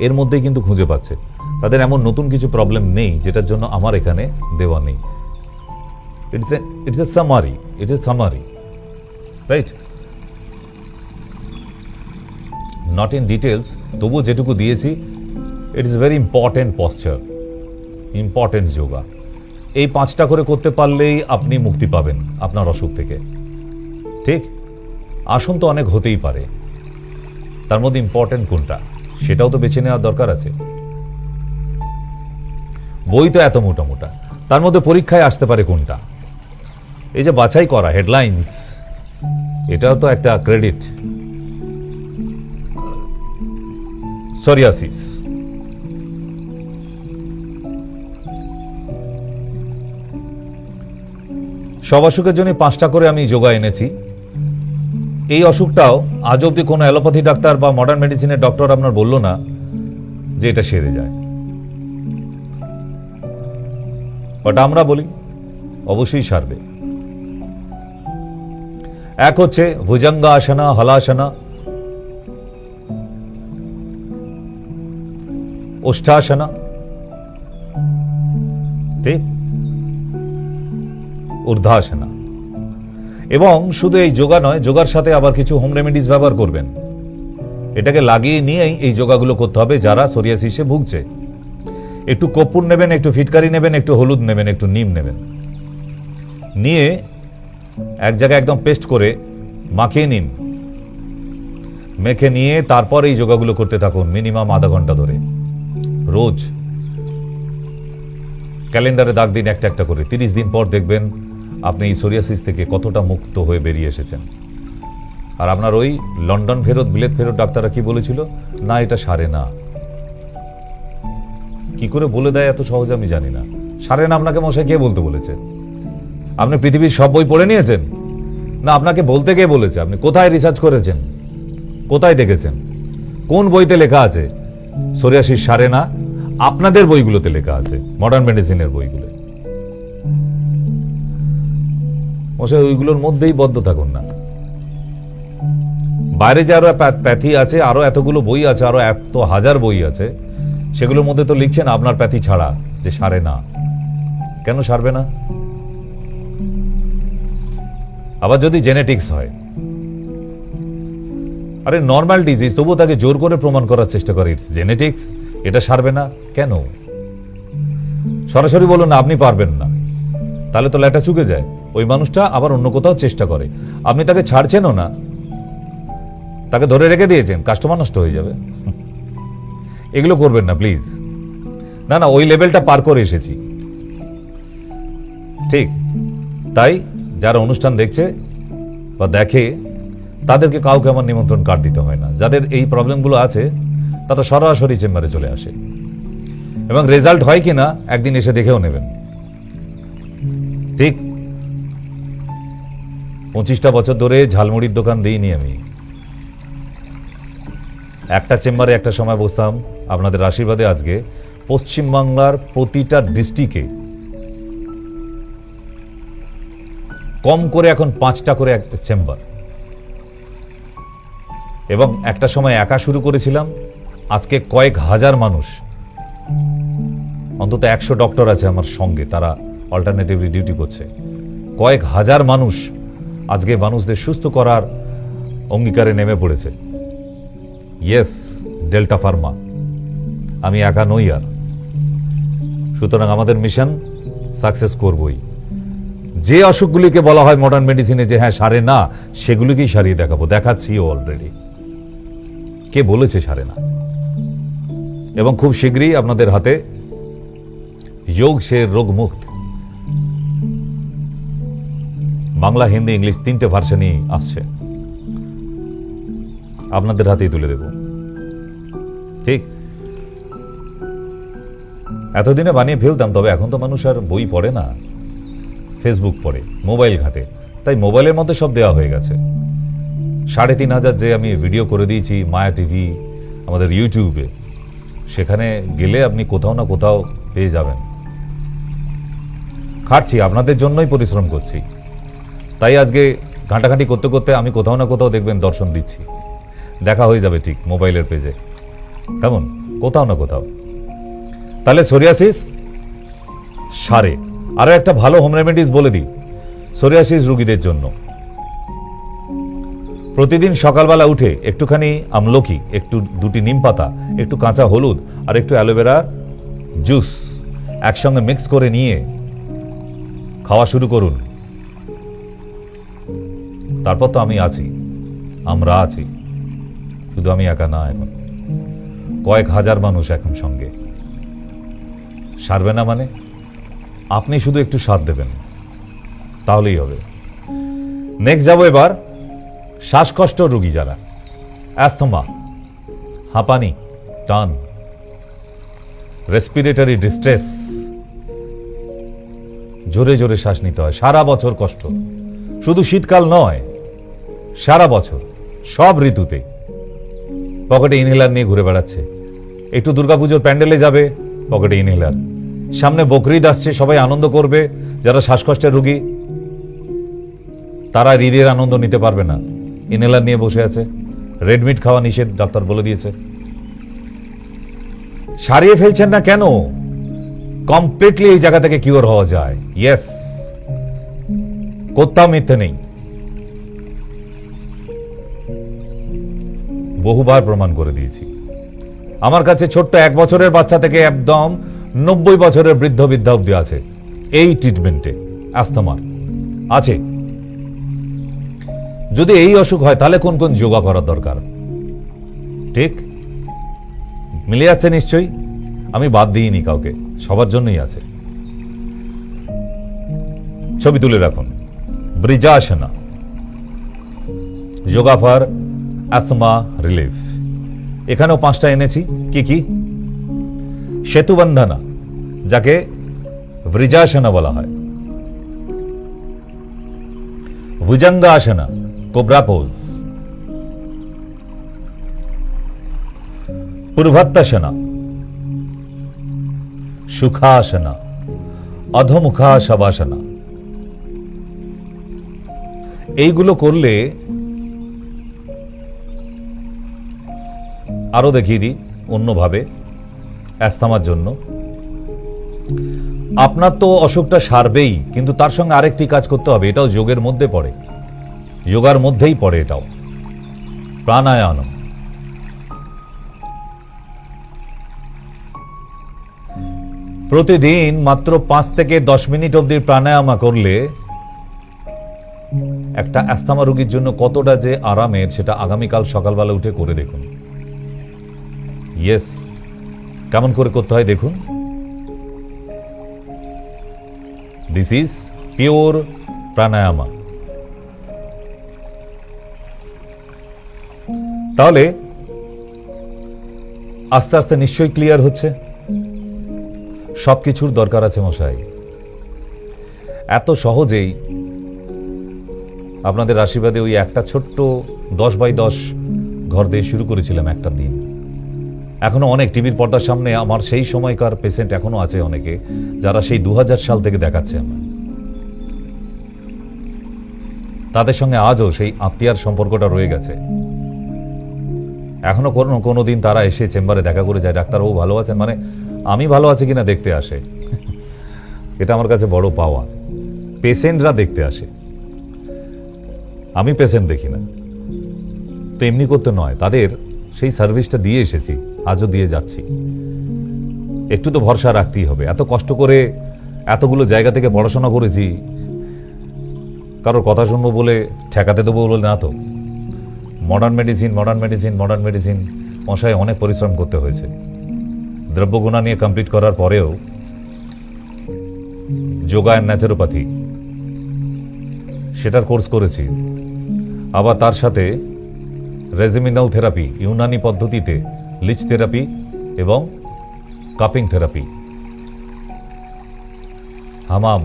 এর মধ্যেই কিন্তু খুঁজে পাচ্ছে। তাদের এমন নতুন কিছু প্রবলেম নেই যেটার জন্য আমার এখানে দেওয়া নেই। It's a summary, right? Not in details, তবুও যেটুকু দিয়েছি, it is very important posture, important yoga. এই 5টা করে করতে পারলেই আপনি মুক্তি পাবেন আপনার অসুখ থেকে, ঠিক? আসন তো অনেক হতেই পারে, তার মধ্যে ইম্পর্টেন্ট কোনটা সেটাও তো বেছে নেওয়ার দরকার আছে। বই তো এত মোটা মোটা, তার মধ্যে পরীক্ষায় আসতে পারে কোনটা, এই যে বাছাই করা হেডলাইন্স, এটাও তো একটা ক্রেডিট। সোরিয়াসিস, সব অসুখের জন্য 5টা করে আমি যোগা এনেছি। এই অসুখটাও আজ অব্দি কোনো অ্যালোপ্যাথি ডাক্তার বা মডার্ন মেডিসিনের ডক্টর আপনার বলল না যে এটা সেরে যায়, বাট আমরা বলি অবশ্যই সারবে। এক হচ্ছে ভুজঙ্গাসনা, হলাসনা, ওষ্ঠাসনা, ঠিক? ঊর্ধ্বাসনা। এবং শুধু এই যোগা নয়, যোগার সাথে আবার কিছু হোম রেমেডিস ব্যবহার করবেন। এটাকে লাগিয়ে নিয়েই এই যোগাগুলো করতে হবে যারা সোরিয়াসিসে ভুগছে। একটু কর্পূর নেবেন, একটু ফিটকারি নেবেন, একটু হলুদ নেবেন, একটু নিম নেবেন, নিয়ে এক জায়গায় একদম পেস্ট করে মাখিয়ে নিন। মেখে নিয়ে তারপর এই যোগাগুলো করতে থাকুন মিনিমাম আধা ঘন্টা ধরে রোজ। ক্যালেন্ডারে দাগ দিন একটা একটা করে। 30 দিন পর দেখবেন আপনি এই সোরিয়াসিস থেকে কতটা মুক্ত হয়ে বেরিয়ে এসেছেন। আর আপনার ওই লন্ডন ফেরত, বিলেত ফেরত ডাক্তাররা কি বলেছিল? না, এটা সারে না। কি করে বলে দেয় এত সহজে আমি জানি না। সারে না আপনাকে মশাই কে বলতে বলেছে? আপনি পৃথিবীর সব বই পড়ে নিয়েছেন? না, আপনাকে বলতে কে বলেছে? আপনি কোথায় রিসার্চ করেছেন? কোথায় দেখেছেন? কোন বইতে লেখা আছে সোরিয়াসিস সারে না? আপনাদের বইগুলোতে লেখা আছে, মডার্ন মেডিসিনের বইগুলো। মশাই ওইগুলোর মধ্যেই বদ্ধ থাকুন না। বাইরে যে আরো প্যাথি আছে, আরো এতগুলো বই আছে, আরো এত হাজার বই আছে, সেগুলোর মধ্যে তো লিখছেন আপনার প্যাথি ছাড়া যে সারে না। কেন সারবে না? আবার যদি জেনেটিক্স হয়, আরে নর্মাল ডিজিজ, তবুও তাকে জোর করে প্রমাণ করার চেষ্টা করে ইটস জেনেটিক্স, এটা সারবে না কেন? সরাসরি বলুন না আপনি পারবেন না, তাহলে তো লেটা চুকে যায়। ওই মানুষটা আবার অন্য কোথাও চেষ্টা করে, আপনি তাকে ছাড়ছেনও না, তাকে ধরে রেখে দিয়েছেন, কাস্টমার নষ্ট হয়ে যাবে। এগুলো করবেন না প্লিজ। না না, ওই লেভেলটা পার করে এসেছি, ঠিক? তাই যারা অনুষ্ঠান দেখছে বা দেখে তাদেরকে কাউকে আমার নিমন্ত্রণ কার্ড দিতে হয় না। যাদের এই প্রবলেমগুলো আছে তারা সরাসরি চেম্বারে চলে আসে, এবং রেজাল্ট হয় কিনা একদিন এসে দেখেও নেবেন, ঠিক? 25টা বছর ধরে ঝালমুড়ির দোকান দিইনি আমি। একটা চেম্বারে একটা সময় বসতাম, আপনাদের আশীর্বাদে আজকে পশ্চিমবাংলার প্রতিটা ডিস্ট্রিক্টে কম করে এখন 5টা করে চেম্বার। এবং একটা সময় একা শুরু করেছিলাম, আজকে কয়েক হাজার মানুষ, অন্তত 100 ডক্টর আছে আমার সঙ্গে, তারা অল্টারনেটিভলি ডিউটি করছে। কয়েক হাজার মানুষ আজকে মানুষদের সুস্থ করার অঙ্গীকারে নেমে পড়েছে। ইয়েস, ডেল্টা ফার্মা, আমি একা নই। আর সুতরাং আমাদের মিশন সাকসেস করবই। যে অসুখগুলিকে বলা হয় মডার্ন মেডিসিনে যে হ্যাঁ সারে না, সেগুলিকেই সারিয়ে দেখাবো, দেখাচ্ছিও অলরেডি। কে বলেছে সারে না? এবং খুব শীঘ্রই আপনাদের হাতে যোগ সে রোগ মুক্ত বাংলা, হিন্দি, ইংলিশ 3টে ভার্সনই আসছে, আপনাদের হাতেই তুলে দেব। ঠিক এতদিনে বানিয়ে ফেলতাম, তবে এখন তো মানুষ আর বই পড়ে না, ফেসবুক পড়ে, মোবাইল ঘাটে, তাই মোবাইলের মধ্যে সব দেওয়া হয়ে গেছে। ৩,৫০০ যে আমি ভিডিও করে দিয়েছি মায়া টিভি, আমাদের ইউটিউবে, সেখানে গেলে আপনি কোথাও না কোথাও পেয়ে যাবেন। খাটছি, আপনাদের জন্যই পরিশ্রম করছি, তাই আজকে ঘাঁটাঘাঁটি করতে করতে আমি কোথাও না কোথাও দেখবেন দর্শন দিচ্ছি, দেখা হয়ে যাবে ঠিক মোবাইলের পেজে, কেমন? কোথাও না কোথাও। তাহলে সোরিয়াসিস সারে। আরো একটা ভালো হোম রেমেডিস বলে দিই সোরিয়াসিস রোগীদের জন্য। প্রতিদিন সকালবেলা উঠে একটুখানি আমলকি, একটু 2টি নিম পাতা, একটু কাঁচা হলুদ আর একটু অ্যালোভেরা জুস একসঙ্গে মিক্স করে নিয়ে খাওয়া শুরু করুন। তারপর তো আমি আছি, আমরা আছি, শুধু আমি একা না, এখন কয়েক হাজার মানুষ এখন সঙ্গে। সারবে না মানে? আপনি শুধু একটু সাথ দেবেন, তাহলেই হবে। নেক্সট যাবো এবার শ্বাসকষ্ট রোগী যারা, অ্যাস্থমা, হাঁপানি, টান, রেসপিরেটরি ডিস্ট্রেস, জোরে জোরে শ্বাস নিতে হয়, সারা বছর কষ্ট, শুধু শীতকাল নয়, সারা বছর সব ঋতুতে। পকেটে ইনহেলার নিয়ে ঘুরে বেড়াচ্ছে, একটু দুর্গাপুজোর প্যান্ডেলে যাবে, পকেটে ইনহেলার, সামনে বকরিদ আসছে, সবাই আনন্দ করবে, যারা শ্বাসকষ্টের রোগী তারা ঈদের আনন্দ নিতে পারবে না, ইনহেলার নিয়ে বসে আছে। রেডমিট খাওয়া নিষেধ, ডাক্তার বলে দিয়েছে। সারিয়ে ফেলছেন না কেন? কমপ্লিটলি এই জায়গা থেকে কিওর হওয়া যায়। ইয়েস, কোথাও মিথ্যে নেই, বহুবার প্রমাণ করে দিয়েছি। আমার কাছে ছোট্ট 1 বছরের বাচ্চা থেকে একদম 90 বছরের বৃদ্ধ বৃদ্ধা অব্দি আছে এই ট্রিটমেন্টে, অ্যাস্থমার আছে। যদি এই অসুখ হয় তাহলে কোন কোন যোগা করার দরকার? ঠিক মিলে যাচ্ছে নিশ্চয়ই, আমি বাদ দিইনি কাউকে, সবার জন্যই আছে। ছবি তুলে রাখুন। বৃজাসনা, যোগা ফর অ্যাস্থমা রিলিফ। এখানেও 5টা এনেছি। কি কি? সেতুবন্ধনা, যাকে বৃজাসনা বলা হয়, ভুজঙ্গাসনা, কোবরা পোজ, পূর্ভাত্তাসনা, সুখাসনা, অধমুখাশবাসনা। এইগুলো করলে, আরো দেখিয়ে দিই অন্যভাবে অ্যাস্থমার জন্য। আপনার তো অসুখটা সারবেই, কিন্তু তার সঙ্গে আরেকটি কাজ করতে হবে, এটাও যোগের মধ্যে পড়ে, যোগার মধ্যেই পড়ে, এটাও প্রাণায়াম। প্রতিদিন মাত্র 5 থেকে 10 মিনিট অবধি প্রাণায়াম করলে একটা অ্যাস্থমা রোগীর জন্য কতটা যে আরামের, সেটা আগামীকাল সকালবেলা উঠে করে দেখুন। ইয়েস, কেমন করে করতে হয় দেখুন। This is pure pranayama. তাহলে আস্তে আস্তে নিশ্চয়ই ক্লিয়ার হচ্ছে। সবকিছুর দরকার আছে মশাই, এত সহজেই আপনাদের আশীর্বাদে ওই একটা ছোট্ট 10x10 ঘর দিয়ে শুরু করেছিলাম একটা দিন। এখনো অনেক টিভির পর্দার সামনে আমার সেই সময়কার পেশেন্ট এখনো আছে অনেকে, যারা সেই 2000 সাল থেকে দেখাচ্ছে আমার। তাদের সঙ্গে আজও সেই আত্মীয়ার সম্পর্কটা রয়ে গেছে। এখনো কোনো দিন তারা এসে চেম্বারে দেখা করে যায়, ডাক্তারবাবু ভালো আছেন, মানে আমি ভালো আছি কিনা দেখতে আসে। এটা আমার কাছে বড় পাওয়া। পেশেন্টরা দেখতে আসে, আমি পেশেন্ট দেখি না। তো এমনি করতে নয়, তাদের সেই সার্ভিসটা দিয়ে এসেছি, আজও দিয়ে যাচ্ছি। একটু তো ভরসা রাখতেই হবে। এত কষ্ট করে এতগুলো জায়গা থেকে পড়াশোনা করেছি, কারোর কথা শুনবো বলে ঠেকাতে দেবো বলে না তো। Modern medicine modern medicine modern medicine মশাই অনেক পরিশ্রম করতে হয়েছে। দ্রব্যগুণা নিয়ে কমপ্লিট করার পরেও যোগা অ্যান্ড ন্যাচুরোপ্যাথি সেটার কোর্স করেছি। আবার তার সাথে রেজিমিনাল থেরাপি, ইউনানি পদ্ধতিতে লিচ থেরাপি এবং cupping therapy, Hamam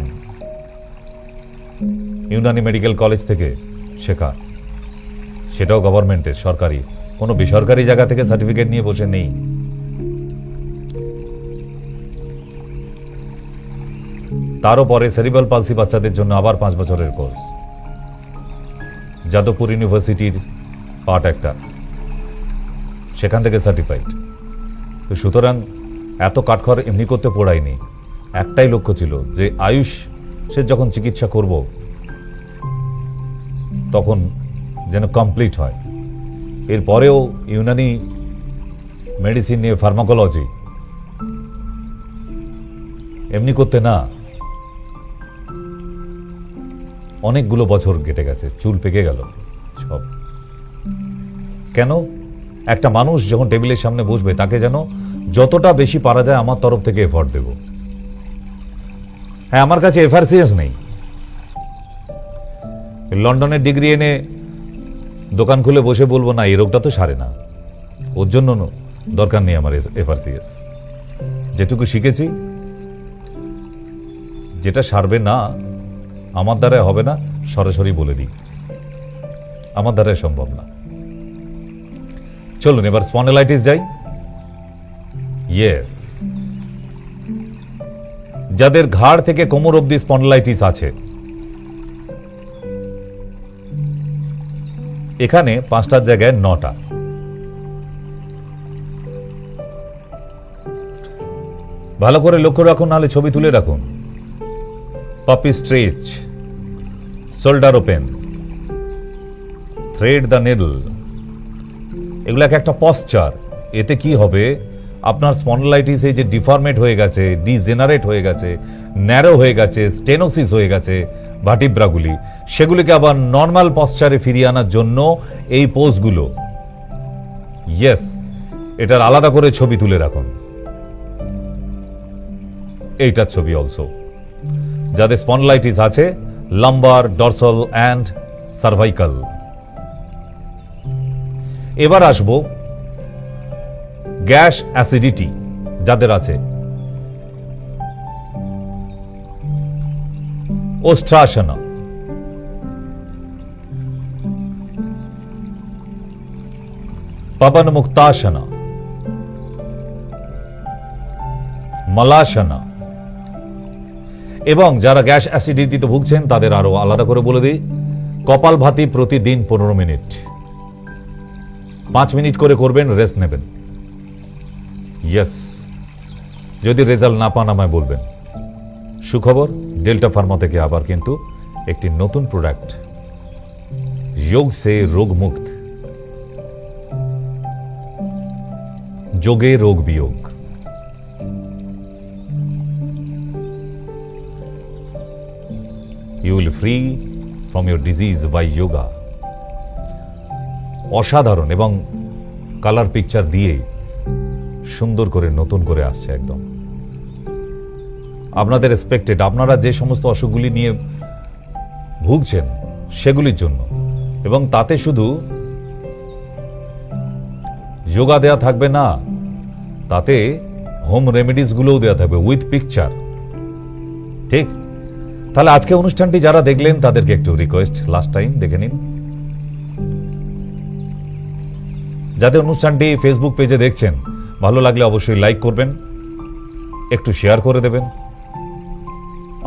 Unani medical college থেকে শেখা, সেটাও গভর্নমেন্টের, সরকারি, কোনো বেসরকারি জায়গা থেকে সার্টিফিকেট নিয়ে বসে নেই। তারও পরে সেরিব্রাল পালসি বাচ্চাদের জন্য আবার 5 বছরের কোর্স, যাদবপুর ইউনিভার্সিটির পার্ট একটা, সেখান থেকে সার্টিফাইড। তো সুতরাং এত কাঠখড় এমনি করতে পড়ায়নি। একটাই লক্ষ্য ছিল যে আয়ুষ সে যখন চিকিৎসা করব তখন যেন কমপ্লিট হয়। এরপরেও ইউনানি মেডিসিন নিয়ে ফার্মাকোলজি এমনি করতে না, অনেকগুলো বছর কেটে গেছে, চুল পেকে গেল সব। কেন? একটা মানুষ যখন টেবিলের সামনে বসবে তাকে যেন যতটা বেশি পারা যায় আমার তরফ থেকে এফর্ট দেব। হ্যাঁ, আমার কাছে এফআরসিএস নেই, লন্ডনের ডিগ্রি এনে দোকান খুলে বসে বলবো না এই রোগটা তো সারে না, ওর জন্য দরকার নেই আমার এফআরসিএস। যেটুকু শিখেছি, যেটা সারবে না, আমার দ্বারাই হবে না, সরাসরি বলে দিই আমার দ্বারাই সম্ভব না। চলুন এবার স্পন্ডালাইটিস যাই। ইয়েস, যাদের ঘাড় থেকে কোমর অবধি স্পন্ডালাইটিস আছে, এখানে 5টার জায়গায় 9টা। ভালো করে লক্ষ্য রাখুন, নাহলে ছবি তুলে রাখুন। পাপি stretch, shoulder open, thread the needle, এগুলো একটা পশ্চার। এতে কি হবে, আপনার স্পন্ডালাইটিস এই যে ডিফর্মেট হয়ে গেছে, ডিজেনারেট হয়ে গেছে, ন্যারো হয়ে গেছে, স্টেনোসিস হয়ে গেছে ভার্টিব্রাগুলি, সেগুলিকে আবার নর্মাল পশ্চারে ফিরিয়ে আনার জন্য এই পোজগুলো। ইয়েস, এটার আলাদা করে ছবি তুলে রাখুন। এইটার ছবি অলসো। যাদের স্পন্ডালাইটিস আছে, লাম্বার, ডরসাল অ্যান্ড সার্ভাইকাল। এবার আসবো গ্যাস অ্যাসিডিটি যাদের আছে, ওস্ট্রাসনা, পবনমুক্তাসনা, মালাসনা, এবং যারা গ্যাস অ্যাসিডিটিতে ভুগছেন তাদের আরো আলাদা করে বলে দিই, কপালভাতি প্রতিদিন 15 মিনিট, 5 মিনিট করে করবেন, রেস্ট নেবেন। ইয়েস, যদি রেজাল্ট না পান আমায় বলবেন। সুখবর, ডেল্টা ফার্মা থেকে আবার কিন্তু একটি নতুন প্রোডাক্ট, যোগ সে রোগ মুক্ত, যোগে রোগ বিয়োগ। You will free from your disease by yoga. অসাধারণ এবং কালার পিকচার দিয়ে সুন্দর করে নতুন করে আসছে একদম। আপনাদের এক্সপেক্টেড, আপনারা যে সমস্ত অসুখগুলি নিয়ে ভুগছেন সেগুলির জন্য, এবং তাতে শুধু যোগা দেয়া থাকবে না, তাতে হোম রেমেডিস গুলোও দেয়া থাকবে উইথ পিকচার। ঠিক? তাহলে আজকে অনুষ্ঠানটি যারা দেখলেন তাদেরকে একটু রিকোয়েস্ট, লাস্ট টাইম দেখে নিন। যাদের অনুষ্ঠানটি ফেসবুক পেজে দেখছেন, ভালো লাগলে অবশ্যই লাইক করবেন, একটু শেয়ার করে দেবেন,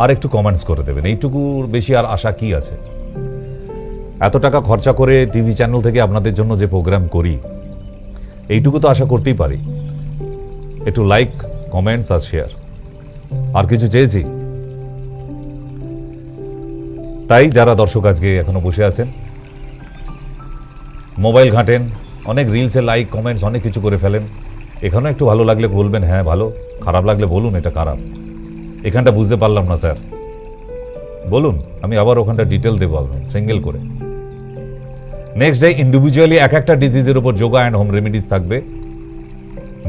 আর একটু কমেন্টস করে দেবেন। এইটুকুর বেশি আর আশা কি আছে? এত টাকা খরচা করে টিভি চ্যানেল থেকে আপনাদের জন্য যে প্রোগ্রাম করি, এইটুকু তো আশা করতেই পারি। একটু লাইক, কমেন্টস আর শেয়ার, আর কিছু চেয়েছি? তাই যারা দর্শক আজকে এখনো বসে আছেন, মোবাইল ঘাঁটেন, অনেক রিলসে লাইক, কমেন্টস অনেক কিছু করে ফেলেন, এখানেও একটু ভালো লাগলে বলবেন হ্যাঁ ভালো, খারাপ লাগলে বলুন এটা খারাপ, এখানটা বুঝতে পারলাম না স্যার বলুন, আমি আবার ওখানটা ডিটেল দেবো আপনার সিঙ্গেল করে। নেক্সট ডে ইন্ডিভিজুয়ালি এক একটা ডিজিজের উপর যোগা অ্যান্ড হোম রেমিডিস থাকবে,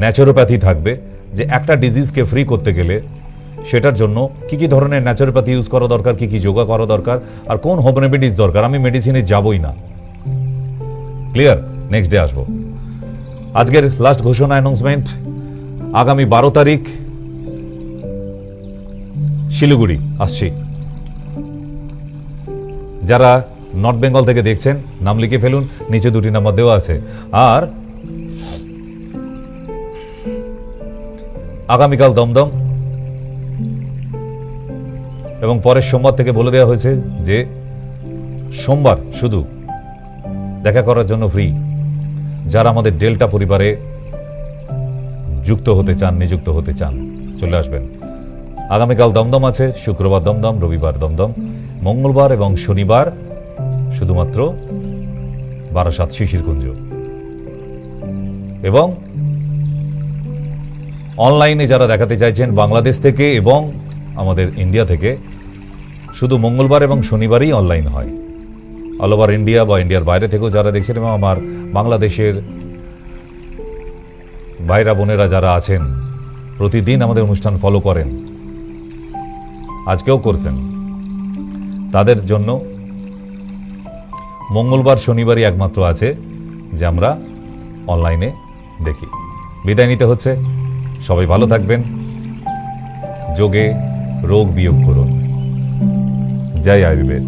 ন্যাচুরোপ্যাথি থাকবে, যে একটা ডিজিজকে ফ্রি করতে গেলে সেটার জন্য কি কি ধরনের ন্যাচুরোপ্যাথি ইউজ করা দরকার, কি কি যোগা করা দরকার, আর কোন হোম রেমিডিস দরকার। আমি মেডিসিনে যাবই না, ক্লিয়ার। নেক্সট ডে আসবো। আজকের লাস্ট ঘোষণা অ্যানাউন্সমেন্ট, আগামী 12 তারিখ শিলিগুড়ি আসছি। যারা নর্থ বেঙ্গল থেকে দেখছেন নাম লিখে ফেলুন, নিচে 2টি নাম্বার দেওয়া আছে। আর আগামীকাল দমদম, এবং পরের সোমবার থেকে বলে দেওয়া হয়েছে যে সোমবার শুধু দেখা করার জন্য ফ্রি। যারা আমাদের ডেল্টা পরিবারে যুক্ত হতে চান, নিযুক্ত হতে চান, চলে আসবেন। আগামীকাল দমদম আছে, শুক্রবার দমদম, রবিবার দমদম, মঙ্গলবার এবং শনিবার শুধুমাত্র বারাসাত শিশিরকুঞ্জ। এবং অনলাইনে যারা দেখাতে চাইছেন বাংলাদেশ থেকে এবং আমাদের ইন্ডিয়া থেকে, শুধু মঙ্গলবার এবং শনিবারই অনলাইন হয়। অল ওভার ইন্ডিয়া বা ইন্ডিয়ার বাইরে থেকেও যারা দেখছেন, এবং আমার বাংলাদেশের ভাইরা বোনেরা যারা আছেন, প্রতিদিন আমাদের অনুষ্ঠান ফলো করেন, আজকেও করছেন, তাদের জন্য মঙ্গলবার শনিবারই একমাত্র আছে যে আমরা অনলাইনে দেখি। বিদায় নিতে হচ্ছে, সবাই ভালো থাকবেন, যোগে রোগ বিয়োগ করুন। জয় আয়ুর্বেদ।